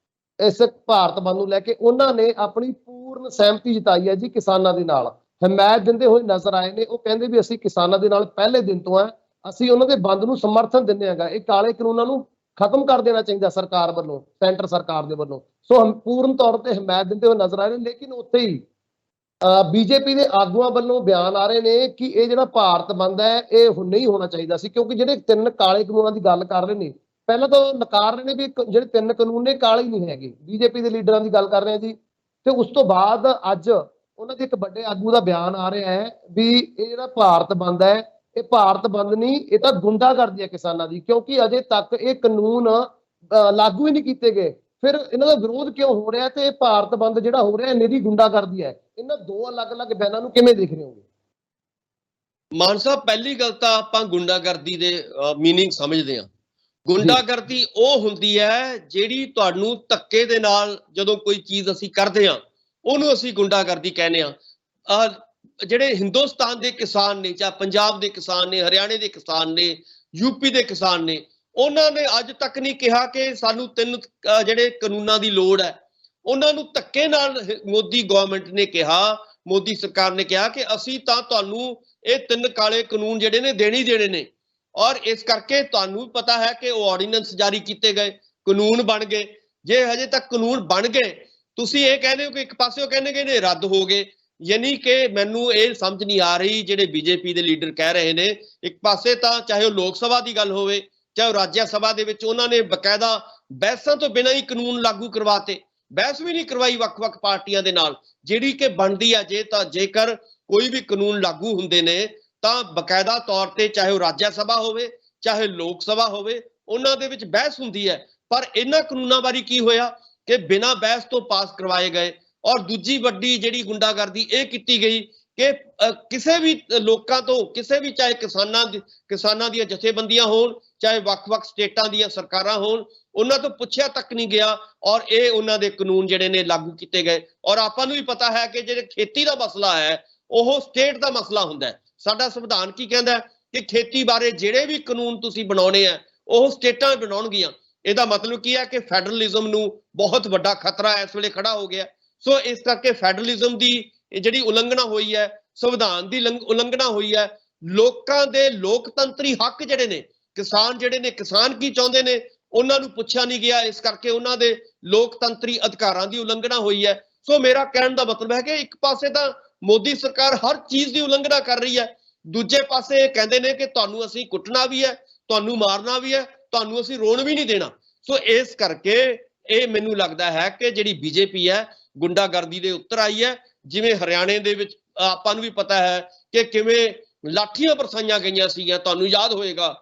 ਇਸ ਭਾਰਤ ਬੰਦ ਨੂੰ ਲੈ ਕੇ ਉਹਨਾਂ ਨੇ ਆਪਣੀ ਪੂਰਨ ਸਹਿਮਤੀ ਜਤਾਈ ਹੈ ਜੀ, ਕਿਸਾਨਾਂ ਦੇ ਨਾਲ ਹਮਾਇਤ ਦਿੰਦੇ ਹੋਏ ਨਜ਼ਰ ਆਏ ਨੇ। ਉਹ ਕਹਿੰਦੇ ਵੀ ਅਸੀਂ ਕਿਸਾਨਾਂ ਦੇ ਨਾਲ ਪਹਿਲੇ ਦਿਨ ਤੋਂ ਆ, ਅਸੀਂ ਉਹਨਾਂ ਦੇ ਬੰਦ ਨੂੰ ਸਮਰਥਨ ਦਿੰਦੇ ਹੈਗਾ। ਇਹ ਕਾਲੇ ਕਾਨੂੰਨਾਂ ਨੂੰ ਖਤਮ ਕਰ ਦੇਣਾ ਚਾਹੀਦਾ ਸਰਕਾਰ ਵੱਲੋਂ, ਸੈਂਟਰ ਸਰਕਾਰ ਦੇ ਵੱਲੋਂ। ਸੋ ਪੂਰਨ ਤੌਰ ਤੇ ਹਮਾਇਤ ਦਿੰਦੇ ਹੋਏ ਨਜ਼ਰ ਆ ਰਹੇ ਨੇ। ਲੇਕਿਨ ਉੱਥੇ ਹੀ ਬੀਜੇਪੀ ਦੇ ਆਗੂਆਂ ਵੱਲੋਂ ਬਿਆਨ ਆ ਰਹੇ ਨੇ ਕਿ ਇਹ ਜਿਹੜਾ ਭਾਰਤ ਬੰਦ ਹੈ ਇਹ ਨਹੀਂ ਹੋਣਾ ਚਾਹੀਦਾ ਸੀ, ਕਿਉਂਕਿ ਜਿਹੜੇ 3 ਕਾਲੇ ਕਾਨੂੰਨਾਂ ਦੀ ਗੱਲ ਕਰ ਰਹੇ ਨੇ, ਪਹਿਲਾਂ ਤਾਂ ਉਹ ਨਕਾਰ ਰਹੇ ਨੇ ਵੀ ਜਿਹੜੇ 3 ਕਾਨੂੰਨ ਨੇ ਕਾਲੇ ਹੀ ਨਹੀਂ ਹੈਗੇ। ਬੀਜੇਪੀ ਦੇ ਲੀਡਰਾਂ ਦੀ ਗੱਲ ਕਰ ਰਹੇ ਆ ਜੀ। ਤੇ ਉਸ ਤੋਂ ਬਾਅਦ ਅੱਜ ਉਹਨਾਂ ਦੇ ਇੱਕ ਵੱਡੇ ਆਗੂ ਦਾ ਬਿਆਨ ਆ ਰਿਹਾ ਹੈ ਵੀ ਇਹ ਜਿਹੜਾ ਭਾਰਤ ਬੰਦ ਹੈ ਇਹ ਭਾਰਤ ਬੰਦ ਨਹੀਂ, ਇਹ ਤਾਂ ਗੁੰਡਾਗਰਦੀ ਹੈ ਕਿਸਾਨਾਂ ਦੀ, ਕਿਉਂਕਿ ਅਜੇ ਤੱਕ ਇਹ ਕਾਨੂੰਨ ਲਾਗੂ ਹੀ ਨਹੀਂ ਕੀਤੇ ਗਏ। ਫਿਰ ਇਹਨਾਂ ਦਾ ਵਿਰੋਧ ਕਿਉਂ ਹੋ ਰਿਹਾ ਤੇ ਭਾਰਤ ਬੰਦ ਜਿਹੜਾ ਹੋ ਰਿਹਾ ਨਿਰੀ ਗੁੰਡਾਗਰਦੀ ਹੈ। ਇਹਨਾਂ ਦੋ ਅਲੱਗ-ਅਲੱਗ ਬਿਆਨਾਂ ਨੂੰ ਕਿਵੇਂ ਦੇਖ ਰਹੇ ਹੋਗੇ? ਮਾਨ ਸਾਹਿਬ, ਪਹਿਲੀ ਗੱਲ ਤਾਂ ਆਪਾਂ ਗੁੰਡਾਗਰਦੀ ਦੇ ਮੀਨਿੰਗ ਸਮਝਦੇ ਹਾਂ। ਗੁੰਡਾਗਰਦੀ ਉਹ ਹੁੰਦੀ ਹੈ ਜਿਹੜੀ ਤੁਹਾਨੂੰ ਧੱਕੇ ਦੇ ਨਾਲ ਜਦੋਂ ਕੋਈ ਚੀਜ਼ ਅਸੀਂ ਕਰਦੇ ਹਾਂ ਉਹਨੂੰ ਅਸੀਂ ਗੁੰਡਾਗਰਦੀ ਕਹਿੰਦੇ ਹਾਂ। ਜਿਹੜੇ ਹਿੰਦੁਸਤਾਨ ਦੇ ਕਿਸਾਨ ਨੇ, ਚਾਹੇ ਪੰਜਾਬ ਦੇ ਕਿਸਾਨ ਨੇ, ਹਰਿਆਣੇ ਦੇ ਕਿਸਾਨ ਨੇ, ਯੂਪੀ ਦੇ ਕਿਸਾਨ ਨੇ, ਉਹਨਾਂ ਨੇ ਅੱਜ ਤੱਕ ਨਹੀਂ ਕਿਹਾ ਕਿ ਸਾਨੂੰ 3 ਜਿਹੜੇ ਕਾਨੂੰਨਾਂ ਦੀ ਲੋੜ ਹੈ। ਉਹਨਾਂ ਨੂੰ ਧੱਕੇ ਨਾਲ ਮੋਦੀ ਗਵਰਨਮੈਂਟ ਨੇ ਕਿਹਾ, ਮੋਦੀ ਸਰਕਾਰ ਨੇ ਕਿਹਾ ਕਿ ਅਸੀਂ ਤਾਂ ਤੁਹਾਨੂੰ ਇਹ 3 ਕਾਲੇ ਕਾਨੂੰਨ ਜਿਹੜੇ ਨੇ ਦੇਣੇ ਨੇ। ਔਰ ਇਸ ਕਰਕੇ ਤੁਹਾਨੂੰ ਪਤਾ ਹੈ ਕਿ ਉਹ ਆਰਡੀਨੈਂਸ ਜਾਰੀ ਕੀਤੇ ਗਏ, ਕਾਨੂੰਨ ਬਣ ਗਏ। ਜੇ ਹਜੇ ਤੱਕ ਕਾਨੂੰਨ ਬਣ ਗਏ, ਤੁਸੀਂ ਇਹ ਕਹਿੰਦੇ ਹੋ ਕਿ ਇੱਕ ਪਾਸੇ ਉਹ ਕਹਿੰਦੇ ਨੇ ਰੱਦ ਹੋ ਗਏ, ਯਾਨੀ ਕਿ ਮੈਨੂੰ ਇਹ ਸਮਝ ਨਹੀਂ ਆ ਰਹੀ ਜਿਹੜੇ ਬੀਜੇਪੀ ਦੇ ਲੀਡਰ ਕਹਿ ਰਹੇ ਨੇ। ਇੱਕ ਪਾਸੇ ਤਾਂ ਚਾਹੇ ਉਹ ਲੋਕ ਸਭਾ ਦੀ ਗੱਲ ਹੋਵੇ ਚਾਹੇ ਉਹ ਰਾਜ ਸਭਾ ਦੇ ਵਿੱਚ ਉਹਨਾਂ ਨੇ ਬਕਾਇਦਾ ਬਹਿਸਾਂ ਤੋਂ ਬਿਨਾਂ ਹੀ ਕਾਨੂੰਨ ਲਾਗੂ ਕਰਵਾਤੇ, ਬਹਿਸ ਵੀ ਨਹੀਂ ਕਰਵਾਈ ਵੱਖ-ਵੱਖ ਪਾਰਟੀਆਂ ਦੇ ਨਾਲ, ਜਿਹੜੀ ਕਿ ਬਣਦੀ ਹੈ। ਜੇਕਰ ਕੋਈ ਵੀ ਕਾਨੂੰਨ ਲਾਗੂ ਹੁੰਦੇ ਨੇ ਤਾਂ ਬਕਾਇਦਾ ਤੌਰ ਤੇ ਚਾਹੇ ਉਹ ਰਾਜ ਸਭਾ ਹੋਵੇ ਚਾਹੇ ਲੋਕ ਸਭਾ ਹੋਵੇ, ਉਹਨਾਂ ਦੇ ਵਿੱਚ ਬਹਿਸ ਹੁੰਦੀ ਹੈ। ਪਰ ਇਹਨਾਂ ਕਾਨੂੰਨਾਂ ਬਾਰੇ ਕੀ ਹੋਇਆ ਕਿ ਬਿਨਾਂ ਬਹਿਸ ਤੋਂ ਪਾਸ ਕਰਵਾਏ ਗਏ। ਔਰ ਦੂਜੀ ਵੱਡੀ ਜਿਹੜੀ ਗੁੰਡਾਗਰਦੀ ਇਹ ਕੀਤੀ ਗਈ ਕਿ ਕਿਸੇ ਵੀ ਲੋਕਾਂ ਤੋਂ, ਕਿਸੇ ਵੀ, ਚਾਹੇ ਕਿਸਾਨਾਂ ਦੀਆਂ ਜਥੇਬੰਦੀਆਂ ਹੋਣ ਚਾਹੇ ਵੱਖ-ਵੱਖ ਸਟੇਟਾਂ ਦੀਆਂ ਸਰਕਾਰਾਂ ਹੋਣ, ਉਹਨਾਂ ਤੋਂ ਪੁੱਛਿਆ ਤੱਕ ਨਹੀਂ ਗਿਆ। ਔਰ ਇਹ ਉਹਨਾਂ ਦੇ ਕਾਨੂੰਨ ਜਿਹੜੇ ਨੇ ਲਾਗੂ ਕੀਤੇ ਗਏ। ਔਰ ਆਪਾਂ ਨੂੰ ਵੀ ਪਤਾ ਹੈ ਕਿ ਜਿਹੜੇ ਖੇਤੀ ਦਾ ਮਸਲਾ ਹੈ ਉਹ ਸਟੇਟ ਦਾ ਮਸਲਾ ਹੁੰਦਾ ਹੈ। ਸਾਡਾ ਸੰਵਿਧਾਨ ਕੀ ਕਹਿੰਦਾ ਕਿ ਖੇਤੀ ਬਾਰੇ ਜਿਹੜੇ ਵੀ ਕਾਨੂੰਨ ਤੁਸੀਂ ਬਣਾਉਣੇ ਆ ਉਹ ਸਟੇਟਾਂ ਬਣਾਉਣਗੀਆਂ। ਇਹਦਾ ਮਤਲਬ ਕੀ ਹੈ ਕਿ ਫੈਡਰਲਿਜ਼ਮ ਨੂੰ ਬਹੁਤ ਵੱਡਾ ਖਤਰਾ ਇਸ ਵੇਲੇ ਖੜਾ ਹੋ ਗਿਆ। ਸੋ ਇਸ ਕਰਕੇ ਫੈਡਰਲਿਜ਼ਮ ਦੀ ਜਿਹੜੀ ਉਲੰਘਣਾ ਹੋਈ ਹੈ, ਸੰਵਿਧਾਨ ਦੀ ਉਲੰਘਣਾ ਹੋਈ ਹੈ, ਲੋਕਾਂ ਦੇ ਲੋਕਤੰਤਰੀ ਹੱਕ ਜਿਹੜੇ ਨੇ, ਕਿਸਾਨ ਜਿਹੜੇ ਨੇ, ਕਿਸਾਨ ਕੀ ਚਾਹੁੰਦੇ ਨੇ ਉਹਨਾਂ ਨੂੰ ਪੁੱਛਿਆ ਨਹੀਂ ਗਿਆ। ਇਸ ਕਰਕੇ ਉਹਨਾਂ ਦੇ ਲੋਕਤੰਤਰੀ ਅਧਿਕਾਰਾਂ ਦੀ ਉਲੰਘਣਾ ਹੋਈ ਹੈ। ਸੋ ਮੇਰਾ ਕਹਿਣ ਦਾ ਮਤਲਬ ਹੈ ਕਿ ਇੱਕ ਪਾਸੇ ਤਾਂ ਮੋਦੀ ਸਰਕਾਰ ਹਰ ਚੀਜ਼ ਦੀ ਉਲੰਘਣਾ ਕਰ ਰਹੀ ਹੈ, ਦੂਜੇ ਪਾਸੇ ਇਹ ਕਹਿੰਦੇ ਨੇ ਕਿ ਤੁਹਾਨੂੰ ਅਸੀਂ ਕੁੱਟਣਾ ਵੀ ਹੈ, ਤੁਹਾਨੂੰ ਮਾਰਨਾ ਵੀ ਹੈ, ਤੁਹਾਨੂੰ ਅਸੀਂ ਰੋਣ ਵੀ ਨਹੀਂ ਦੇਣਾ। ਸੋ ਇਸ ਕਰਕੇ ਇਹ ਮੈਨੂੰ ਲੱਗਦਾ ਹੈ ਕਿ ਜਿਹੜੀ ਬੀਜੇਪੀ ਹੈ ਗੁੰਡਾਗਰਦੀ ਦੇ ਉੱਤਰ ਆਈ ਹੈ। ਜਿਵੇਂ ਹਰਿਆਣੇ ਦੇ ਵਿੱਚ ਆਪਾਂ ਨੂੰ ਵੀ ਪਤਾ ਹੈ ਕਿ ਕਿਵੇਂ ਲਾਠੀਆਂ ਬਰਸਾਈਆਂ ਗਈਆਂ ਸੀਗੀਆਂ, ਤੁਹਾਨੂੰ ਯਾਦ ਹੋਏਗਾ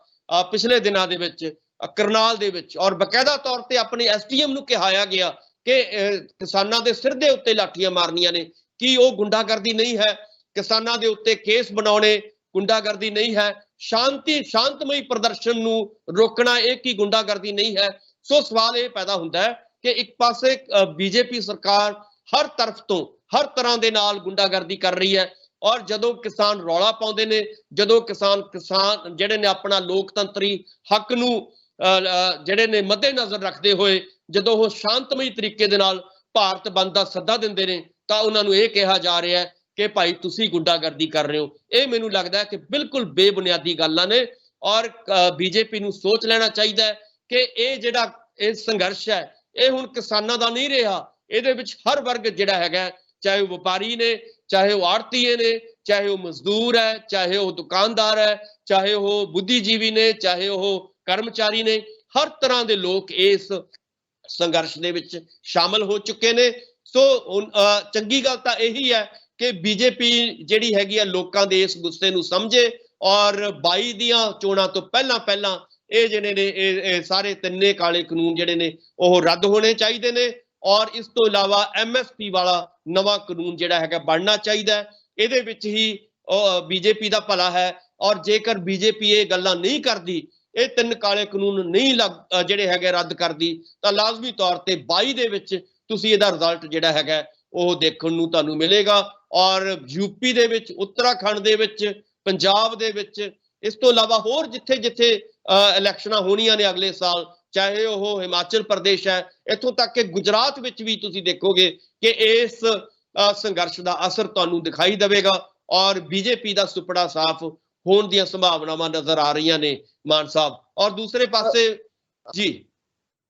ਪਿਛਲੇ ਦਿਨਾਂ ਦੇ ਵਿੱਚ ਕਰਨਾਲ ਦੇ ਵਿੱਚ, ਔਰ ਬਕਾਇਦਾ ਤੌਰ ਤੇ ਆਪਣੇ ਐਸਡੀਐਮ ਨੂੰ ਕਿਹਾਇਆ ਗਿਆ ਕਿ ਕਿਸਾਨਾਂ ਦੇ ਸਿਰ ਦੇ ਉੱਤੇ ਲਾਠੀਆਂ ਮਾਰਨੀਆਂ ਨੇ। ਕੀ ਉਹ ਗੁੰਡਾਗਰਦੀ ਨਹੀਂ ਹੈ? ਕਿਸਾਨਾਂ ਦੇ ਉੱਤੇ ਕੇਸ ਬਣਾਉਣੇ ਗੁੰਡਾਗਰਦੀ ਨਹੀਂ ਹੈ? ਸ਼ਾਂਤਮਈ ਪ੍ਰਦਰਸ਼ਨ ਨੂੰ ਰੋਕਣਾ ਇਹ ਕੀ ਗੁੰਡਾਗਰਦੀ ਨਹੀਂ ਹੈ? ਸੋ ਸਵਾਲ ਇਹ ਪੈਦਾ ਹੁੰਦਾ ਹੈ ਕਿ ਇੱਕ ਪਾਸੇ ਬੀਜੇਪੀ ਸਰਕਾਰ ਹਰ ਤਰਫ ਤੋਂ ਹਰ ਤਰ੍ਹਾਂ ਦੇ ਨਾਲ ਗੁੰਡਾਗਰਦੀ ਕਰ ਰਹੀ ਹੈ, ਔਰ ਜਦੋਂ ਕਿਸਾਨ ਰੌਲਾ ਪਾਉਂਦੇ ਨੇ, ਜਦੋਂ ਕਿਸਾਨ ਜਿਹੜੇ ਨੇ ਆਪਣਾ ਲੋਕਤੰਤਰੀ ਹੱਕ ਨੂੰ ਜਿਹੜੇ ਨੇ ਮੱਦੇ ਨਜ਼ਰ ਰੱਖਦੇ ਹੋਏ ਜਦੋਂ ਉਹ ਸ਼ਾਂਤਮਈ ਤਰੀਕੇ ਦੇ ਨਾਲ ਭਾਰਤ ਬੰਦ ਦਾ ਸੱਦਾ ਦਿੰਦੇ ਨੇ, ਤਾਂ ਉਹਨਾਂ ਨੂੰ ਇਹ ਕਿਹਾ ਜਾ ਰਿਹਾ ਹੈ ਕਿ ਭਾਈ ਤੁਸੀਂ ਗੁੰਡਾਗਰਦੀ ਕਰ ਰਹੇ ਹੋ। ਇਹ ਮੈਨੂੰ ਲੱਗਦਾ ਹੈ ਕਿ ਬਿਲਕੁਲ ਬੇਬੁਨਿਆਦੀ ਗੱਲਾਂ ਨੇ, ਔਰ ਬੀਜੇਪੀ ਨੂੰ ਸੋਚ ਲੈਣਾ ਚਾਹੀਦਾ ਹੈ ਕਿ ਇਹ ਜਿਹੜਾ ਇਹ ਸੰਘਰਸ਼ ਹੈ ਇਹ ਹੁਣ ਕਿਸਾਨਾਂ ਦਾ ਨਹੀਂ ਰਿਹਾ। ਇਹਦੇ ਵਿੱਚ ਹਰ ਵਰਗ ਜਿਹੜਾ ਹੈਗਾ, ਚਾਹੇ ਉਹ ਵਪਾਰੀ ਨੇ, ਚਾਹੇ ਉਹ ਆੜਤੀਏ ਨੇ, ਚਾਹੇ ਉਹ ਮਜ਼ਦੂਰ ਹੈ, ਚਾਹੇ ਉਹ ਦੁਕਾਨਦਾਰ ਹੈ, ਚਾਹੇ ਉਹ ਬੁੱਧੀਜੀਵੀ ਨੇ, ਚਾਹੇ ਉਹ ਕਰਮਚਾਰੀ ਨੇ, ਹਰ ਤਰ੍ਹਾਂ ਦੇ ਲੋਕ ਇਸ ਸੰਘਰਸ਼ ਦੇ ਵਿੱਚ ਸ਼ਾਮਲ ਹੋ ਚੁੱਕੇ ਨੇ। ਸੋ ਚੰਗੀ ਗੱਲ ਤਾਂ ਇਹੀ ਹੈ ਕਿ ਬੀਜੇਪੀ ਜਿਹੜੀ ਹੈਗੀ ਆ ਲੋਕਾਂ ਦੇ ਇਸ ਗੁੱਸੇ ਨੂੰ ਸਮਝੇ, ਔਰ 22 ਦੀਆਂ ਚੋਣਾਂ ਤੋਂ ਪਹਿਲਾਂ ਇਹ ਜਿਹੜੇ ਨੇ ਇਹ ਸਾਰੇ ਤਿੰਨੇ ਕਾਲੇ ਕਾਨੂੰਨ ਜਿਹੜੇ ਨੇ ਉਹ ਰੱਦ ਹੋਣੇ ਚਾਹੀਦੇ ਨੇ, ਔਰ ਇਸ ਤੋਂ ਇਲਾਵਾ ਐਮਐਸਪੀ ਵਾਲਾ ਨਵਾਂ ਕਾਨੂੰਨ ਜਿਹੜਾ ਹੈਗਾ ਬਣਨਾ ਚਾਹੀਦਾ ਹੈ। ਇਹਦੇ ਵਿੱਚ ਹੀ ਬੀਜੇਪੀ ਦਾ ਭਲਾ ਹੈ, ਔਰ ਜੇਕਰ ਬੀਜੇਪੀ ਇਹ ਗੱਲਾਂ ਨਹੀਂ ਕਰਦੀ, ਇਹ ਤਿੰਨ ਕਾਲੇ ਕਾਨੂੰਨ ਨਹੀਂ ਜਿਹੜੇ ਹੈਗੇ ਰੱਦ ਕਰਦੀ, ਤਾਂ ਲਾਜ਼ਮੀ ਤੌਰ ਤੇ 22 ਦੇ ਵਿੱਚ ਤੁਸੀਂ ਇਹਦਾ ਰਿਜ਼ਲਟ ਜਿਹੜਾ ਹੈਗਾ ਉਹ ਦੇਖਣ ਨੂੰ ਤੁਹਾਨੂੰ ਮਿਲੇਗਾ। ਔਰ ਯੂਪੀ ਦੇ ਵਿੱਚ, ਉੱਤਰਾਖੰਡ ਦੇ ਵਿੱਚ, ਪੰਜਾਬ ਦੇ ਵਿੱਚ, ਇਸ ਤੋਂ ਇਲਾਵਾ ਹੋਰ ਜਿੱਥੇ ਜਿੱਥੇ ਇਲੈਕਸ਼ਨਾਂ ਹੋਣੀਆਂ ਨੇ ਅਗਲੇ ਸਾਲ, ਚਾਹੇ ਉਹ ਹਿਮਾਚਲ ਪ੍ਰਦੇਸ਼ ਹੈ, ਇੱਥੋਂ ਤੱਕ ਕਿ ਗੁਜਰਾਤ ਵਿੱਚ ਵੀ ਤੁਸੀਂ ਦੇਖੋਗੇ ਕਿ ਇਸ ਸੰਘਰਸ਼ ਦਾ ਅਸਰ ਤੁਹਾਨੂੰ ਦਿਖਾਈ ਦੇਵੇਗਾ, ਔਰ ਬੀਜੇਪੀ ਦਾ ਸੁਪੜਾ ਸਾਫ਼ ਹੋਣ ਦੀਆਂ ਸੰਭਾਵਨਾਵਾਂ ਨਜ਼ਰ ਆ ਰਹੀਆਂ ਨੇ ਮਾਨ ਸਾਹਿਬ। ਔਰ ਦੂਸਰੇ ਪਾਸੇ ਜੀ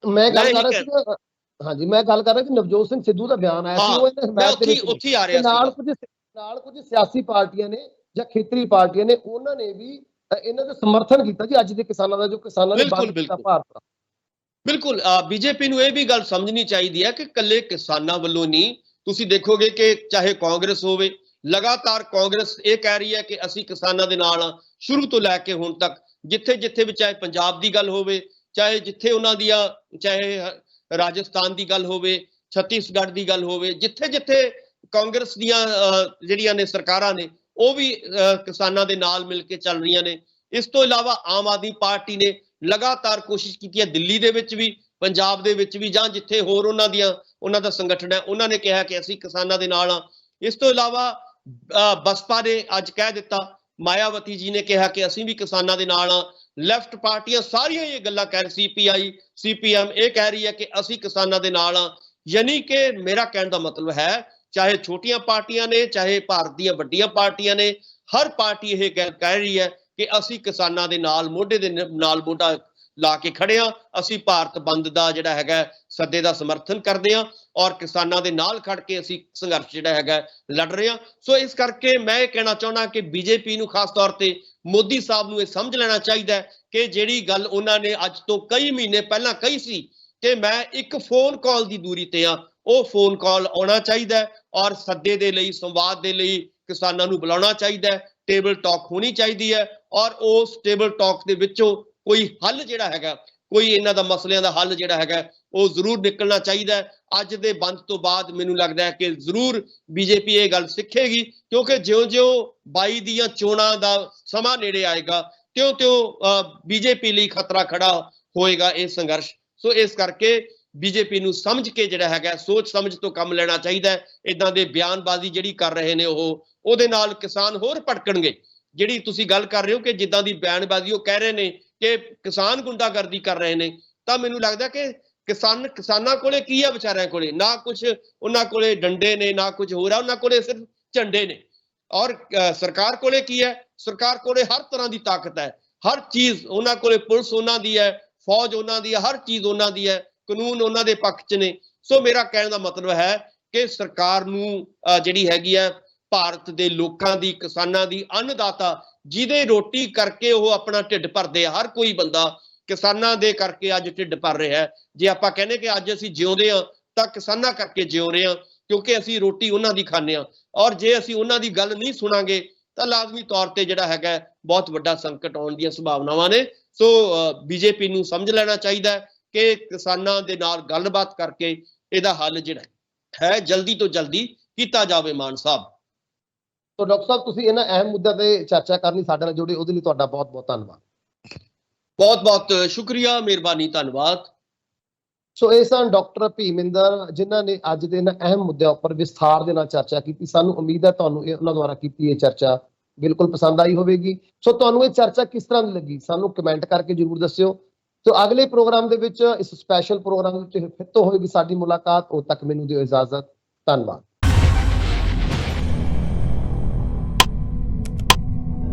ਮੈਂ ਗੱਲ ਕਰ ਰਿਹਾ ਸੀ, ਹਾਂਜੀ ਮੈਂ ਗੱਲ ਕਰ ਰਿਹਾ ਕਿ ਨਵਜੋਤ ਸਿੰਘ ਸਿੱਧੂ ਦਾ ਬਿਆਨ ਆਇਆ ਸੀ, ਉਹ ਉੱਥੇ ਆ ਰਿਹਾ ਸੀ, ਨਾਲ ਕੁਝ ਸਿਆਸੀ ਪਾਰਟੀਆਂ ਨੇ ਜਾਂ ਖੇਤਰੀ ਪਾਰਟੀਆਂ ਨੇ, ਉਹਨਾਂ ਨੇ ਵੀ ਇਹਨਾਂ ਦਾ ਸਮਰਥਨ ਕੀਤਾ ਜੀ ਅੱਜ ਦੇ ਕਿਸਾਨਾਂ ਦਾ, ਜੋ ਕਿਸਾਨਾਂ ਨੇ ਬੰਦ ਕੀਤਾ ਭਾਰਤ ਦਾ। ਬਿਲਕੁਲ ਬੀਜੇਪੀ ਨੂੰ ਇਹ ਵੀ ਗੱਲ ਸਮਝਣੀ ਚਾਹੀਦੀ ਹੈ ਕਿ ਇਕੱਲੇ ਕਿਸਾਨਾਂ ਵੱਲੋਂ ਨਹੀਂ, ਤੁਸੀਂ ਦੇਖੋਗੇ ਕਿ ਚਾਹੇ ਕਾਂਗਰਸ ਹੋਵੇ, ਲਗਾਤਾਰ ਕਾਂਗਰਸ ਇਹ ਕਹਿ ਰਹੀ ਹੈ ਕਿ ਅਸੀਂ ਕਿਸਾਨਾਂ ਦੇ ਨਾਲ ਹਾਂ ਸ਼ੁਰੂ ਤੋਂ ਲੈ ਕੇ ਹੁਣ ਤੱਕ। ਜਿੱਥੇ ਜਿੱਥੇ ਵੀ, ਚਾਹੇ ਪੰਜਾਬ ਦੀ ਗੱਲ ਹੋਵੇ, ਚਾਹੇ ਜਿੱਥੇ ਉਹਨਾਂ ਦੀਆਂ, ਚਾਹੇ ਰਾਜਸਥਾਨ ਦੀ ਗੱਲ ਹੋਵੇ, ਛੱਤੀਸਗੜ੍ਹ ਦੀ ਗੱਲ ਹੋਵੇ, ਜਿੱਥੇ ਜਿੱਥੇ ਕਾਂਗਰਸ ਦੀਆਂ ਜਿਹੜੀਆਂ ਨੇ ਸਰਕਾਰਾਂ ਨੇ ਉਹ ਵੀ ਕਿਸਾਨਾਂ ਦੇ ਨਾਲ ਮਿਲ ਕੇ ਚੱਲ ਰਹੀਆਂ ਨੇ। ਇਸ ਤੋਂ ਇਲਾਵਾ ਆਮ ਆਦਮੀ ਪਾਰਟੀ ਨੇ ਲਗਾਤਾਰ ਕੋਸ਼ਿਸ਼ ਕੀਤੀ ਹੈ, ਦਿੱਲੀ ਦੇ ਵਿੱਚ ਵੀ, ਪੰਜਾਬ ਦੇ ਵਿੱਚ ਵੀ, ਜਾਂ ਜਿੱਥੇ ਹੋਰ ਉਹਨਾਂ ਦਾ ਸੰਗਠਨ ਹੈ, ਉਹਨਾਂ ਨੇ ਕਿਹਾ ਕਿ ਅਸੀਂ ਕਿਸਾਨਾਂ ਦੇ ਨਾਲ ਹਾਂ। ਇਸ ਤੋਂ ਇਲਾਵਾ ਬਸਪਾ ਨੇ ਅੱਜ ਕਹਿ ਦਿੱਤਾ, ਮਾਇਆਵਤੀ ਜੀ ਨੇ ਕਿਹਾ ਕਿ ਅਸੀਂ ਵੀ ਕਿਸਾਨਾਂ ਦੇ ਨਾਲ ਹਾਂ। ਲੈਫਟ ਪਾਰਟੀਆਂ ਸਾਰੀਆਂ ਇਹ ਗੱਲਾਂ ਕਹਿ ਰਹੀ, ਸੀਪੀਆਈ, ਸੀਪੀਐਮ ਇਹ ਕਹਿ ਰਹੀ ਹੈ ਕਿ ਅਸੀਂ ਕਿਸਾਨਾਂ ਦੇ ਨਾਲ ਹਾਂ। ਯਾਨੀ ਕਿ ਮੇਰਾ ਕਹਿਣ ਦਾ ਮਤਲਬ ਹੈ, ਚਾਹੇ ਛੋਟੀਆਂ ਪਾਰਟੀਆਂ ਨੇ, ਚਾਹੇ ਭਾਰਤ ਦੀਆਂ ਵੱਡੀਆਂ ਪਾਰਟੀਆਂ ਨੇ, ਹਰ ਪਾਰਟੀ ਇਹ ਕਹਿ ਰਹੀ ਹੈ ਕਿ ਅਸੀਂ ਕਿਸਾਨਾਂ ਦੇ ਨਾਲ ਮੋਢੇ ਦੇ ਨਾਲ ਮੋਢਾ ਲਾ ਕੇ ਖੜੇ ਹਾਂ। ਅਸੀਂ ਭਾਰਤ ਬੰਦ ਦਾ ਜਿਹੜਾ ਹੈਗਾ ਸੱਦੇ ਦਾ ਸਮਰਥਨ ਕਰਦੇ ਹਾਂ, ਔਰ ਕਿਸਾਨਾਂ ਦੇ ਨਾਲ ਖੜ ਕੇ ਅਸੀਂ ਸੰਘਰਸ਼ ਜਿਹੜਾ ਹੈਗਾ ਲੜ ਰਹੇ ਹਾਂ। ਸੋ ਇਸ ਕਰਕੇ ਮੈਂ ਇਹ ਕਹਿਣਾ ਚਾਹੁੰਦਾ ਕਿ ਬੀਜੇਪੀ ਨੂੰ ਖਾਸ ਤੌਰ ਤੇ ਮੋਦੀ ਸਾਹਿਬ ਨੂੰ ਇਹ ਸਮਝ ਲੈਣਾ ਚਾਹੀਦਾ ਹੈ ਕਿ ਜਿਹੜੀ ਗੱਲ ਉਹਨਾਂ ਨੇ ਅੱਜ ਤੋਂ ਕਈ ਮਹੀਨੇ ਪਹਿਲਾਂ ਕਹੀ ਸੀ ਕਿ ਮੈਂ ਇੱਕ ਫੋਨ ਕਾਲ ਦੀ ਦੂਰੀ ਤੇ ਆ, ਉਹ ਫੋਨ ਕਾਲ ਆਉਣਾ ਚਾਹੀਦਾ ਹੈ, ਔਰ ਸੱਦੇ ਦੇ ਲਈ, ਸੰਵਾਦ ਦੇ ਲਈ ਕਿਸਾਨਾਂ ਨੂੰ ਬੁਲਾਉਣਾ ਚਾਹੀਦਾ ਹੈ। ਟੇਬਲ ਟਾਕ ਹੋਣੀ ਚਾਹੀਦੀ ਹੈ, ਔਰ ਉਸ ਟੇਬਲ ਟਾਕ ਦੇ ਵਿੱਚੋਂ ਕੋਈ ਹੱਲ ਜਿਹੜਾ ਹੈਗਾ, ਕੋਈ ਇਹਨਾਂ ਦਾ ਮਸਲਿਆਂ ਦਾ ਹੱਲ ਜਿਹੜਾ ਹੈਗਾ ਉਹ ਜ਼ਰੂਰ ਨਿਕਲਣਾ ਚਾਹੀਦਾ ਹੈ। ਅੱਜ ਦੇ ਬੰਦ ਤੋਂ ਬਾਅਦ ਮੈਨੂੰ ਲੱਗਦਾ ਹੈ ਕਿ ਜ਼ਰੂਰ ਬੀਜੇਪੀ ਇਹ ਗੱਲ ਸਿੱਖੇਗੀ, ਕਿਉਂਕਿ ਜਿਉਂ-ਜਿਉਂ 22 ਦੀਆਂ ਚੋਣਾਂ ਦਾ ਸਮਾਂ ਨੇੜੇ ਆਏਗਾ, ਤਿਉਂ-ਤਿਉਂ ਬੀਜੇਪੀ ਲਈ ਖਤਰਾ ਖੜਾ ਹੋਏਗਾ ਇਹ ਸੰਘਰਸ਼। ਸੋ ਇਸ ਕਰਕੇ ਬੀਜੇਪੀ ਨੂੰ ਸਮਝ ਕੇ ਜਿਹੜਾ ਹੈਗਾ, ਸੋਚ ਸਮਝ ਤੋਂ ਕੰਮ ਲੈਣਾ ਚਾਹੀਦਾ ਹੈ। ਇਦਾਂ ਦੇ ਬਿਆਨਬਾਜ਼ੀ ਜਿਹੜੀ ਕਰ ਰਹੇ ਨੇ ਉਹਦੇ ਨਾਲ ਕਿਸਾਨ ਹੋਰ ਭਟਕਣਗੇ। ਜਿਹੜੀ ਤੁਸੀਂ ਗੱਲ ਕਰ ਰਹੇ ਹੋ ਕਿ ਜਿੱਦਾਂ ਦੀ ਬਿਆਨਬਾਜ਼ੀ ਉਹ ਕਹਿ ਰਹੇ ਨੇ ਕਿ ਕਿਸਾਨ ਗੁੰਡਾਗਰਦੀ ਕਰ ਰਹੇ ਨੇ, ਤਾਂ ਮੈਨੂੰ ਲੱਗਦਾ ਕਿ ਕਿਸਾਨਾਂ ਕੋਲੇ ਕੀ ਆ, ਵਿਚਾਰਿਆਂ ਕੋਲੇ ਨਾ ਕੁਝ, ਉਹਨਾਂ ਕੋਲੇ ਡੰਡੇ ਨੇ, ਨਾ ਕੁਝ ਹੋਰ ਆ, ਉਹਨਾਂ ਕੋਲੇ ਸਿਰਫ ਝੰਡੇ ਨੇ। ਔਰ ਸਰਕਾਰ ਕੋਲੇ ਕੀ ਹੈ? ਸਰਕਾਰ ਕੋਲੇ ਹਰ ਤਰ੍ਹਾਂ ਦੀ ਤਾਕਤ ਹੈ, ਹਰ ਚੀਜ਼ ਉਹਨਾਂ ਕੋਲੇ, ਪੁਲਿਸ ਉਹਨਾਂ ਦੀ ਹੈ, ਫੌਜ ਉਹਨਾਂ ਦੀ ਹੈ, ਹਰ ਚੀਜ਼ ਉਹਨਾਂ ਦੀ ਹੈ, ਕਾਨੂੰਨ ਉਹਨਾਂ ਦੇ ਪੱਖ 'ਚ ਨੇ। ਸੋ ਮੇਰਾ ਕਹਿਣ ਦਾ ਮਤਲਬ ਹੈ ਕਿ ਸਰਕਾਰ ਨੂੰ ਜਿਹੜੀ ਹੈਗੀ ਹੈ ਭਾਰਤ ਦੇ ਲੋਕਾਂ ਦੀ, ਕਿਸਾਨਾਂ ਦੀ, ਅੰਨਦਾਤਾ ਜਿਹਦੇ ਰੋਟੀ ਕਰਕੇ ਉਹ ਆਪਣਾ ਢਿੱਡ ਭਰਦੇ ਆ, ਹਰ ਕੋਈ ਬੰਦਾ ਕਿਸਾਨਾਂ ਦੇ ਕਰਕੇ ਅੱਜ ਢਿੱਡ ਭਰ ਰਿਹਾ ਹੈ। ਜੇ ਆਪਾਂ ਕਹਿੰਦੇ ਕਿ ਅੱਜ ਅਸੀਂ ਜਿਉਂਦੇ ਹਾਂ ਤਾਂ ਕਿਸਾਨਾਂ ਕਰਕੇ ਜਿਉ ਰਹੇ ਹਾਂ, ਕਿਉਂਕਿ ਅਸੀਂ ਰੋਟੀ ਉਹਨਾਂ ਦੀ ਖਾਂਦੇ ਹਾਂ। ਔਰ ਜੇ ਅਸੀਂ ਉਹਨਾਂ ਦੀ ਗੱਲ ਨਹੀਂ ਸੁਣਾਂਗੇ ਤਾਂ ਲਾਜ਼ਮੀ ਤੌਰ ਤੇ ਜਿਹੜਾ ਹੈਗਾ ਬਹੁਤ ਵੱਡਾ ਸੰਕਟ ਆਉਣ ਦੀਆਂ ਸੰਭਾਵਨਾਵਾਂ ਨੇ। ਸੋ ਬੀਜੇਪੀ ਨੂੰ ਸਮਝ ਲੈਣਾ ਚਾਹੀਦਾ ਹੈ ਕਿ ਕਿਸਾਨਾਂ ਦੇ ਨਾਲ ਗੱਲਬਾਤ ਕਰਕੇ ਇਹਦਾ ਹੱਲ ਜਿਹੜਾ ਹੈ ਜਲਦੀ ਤੋਂ ਜਲਦੀ ਕੀਤਾ ਜਾਵੇ। ਮਾਨ ਸਾਹਿਬ, ਤਾਂ ਡਾਕਟਰ ਸਾਹਿਬ ਤੁਸੀਂ ਇਹਨਾਂ ਅਹਿਮ ਮੁੱਦਿਆਂ ਤੇ ਚਰਚਾ ਕਰਨੀ ਸਾਡੇ ਨਾਲ ਜੁੜੇ, ਉਹਦੇ ਲਈ ਤੁਹਾਡਾ ਬਹੁਤ ਬਹੁਤ ਧੰਨਵਾਦ। ਬਹੁਤ ਬਹੁਤ ਸ਼ੁਕਰੀਆ, ਮਿਹਰਬਾਨੀ, ਧੰਨਵਾਦ। ਸੋ ਇਹ ਸਨ ਡਾਕਟਰ ਭੀਮਿੰਦਰ, ਜਿਨ੍ਹਾਂ ਨੇ ਅੱਜ ਦੇ ਇਹਨਾਂ ਅਹਿਮ ਮੁੱਦਿਆਂ ਉੱਪਰ ਵਿਸਥਾਰ ਦੇ ਨਾਲ ਚਰਚਾ ਕੀਤੀ। ਸਾਨੂੰ ਉਮੀਦ ਹੈ ਤੁਹਾਨੂੰ ਉਹਨਾਂ ਦੁਆਰਾ ਕੀਤੀ ਇਹ ਚਰਚਾ ਬਿਲਕੁਲ ਪਸੰਦ ਆਈ ਹੋਵੇਗੀ। ਸੋ ਤੁਹਾਨੂੰ ਇਹ ਚਰਚਾ ਕਿਸ ਤਰ੍ਹਾਂ ਦੀ ਲੱਗੀ ਸਾਨੂੰ ਕਮੈਂਟ ਕਰਕੇ ਜਰੂਰ ਦੱਸਿਓ। ਸੋ ਅਗਲੇ ਪ੍ਰੋਗਰਾਮ ਦੇ ਵਿੱਚ, ਇਸ ਸਪੈਸ਼ਲ ਪ੍ਰੋਗਰਾਮ ਵਿੱਚ ਫਿਰ ਤੋਂ ਹੋਏਗੀ ਸਾਡੀ ਮੁਲਾਕਾਤ। ਉਦੋਂ ਤੱਕ ਮੈਨੂੰ ਦਿਓ ਇਜਾਜ਼ਤ। ਧੰਨਵਾਦ।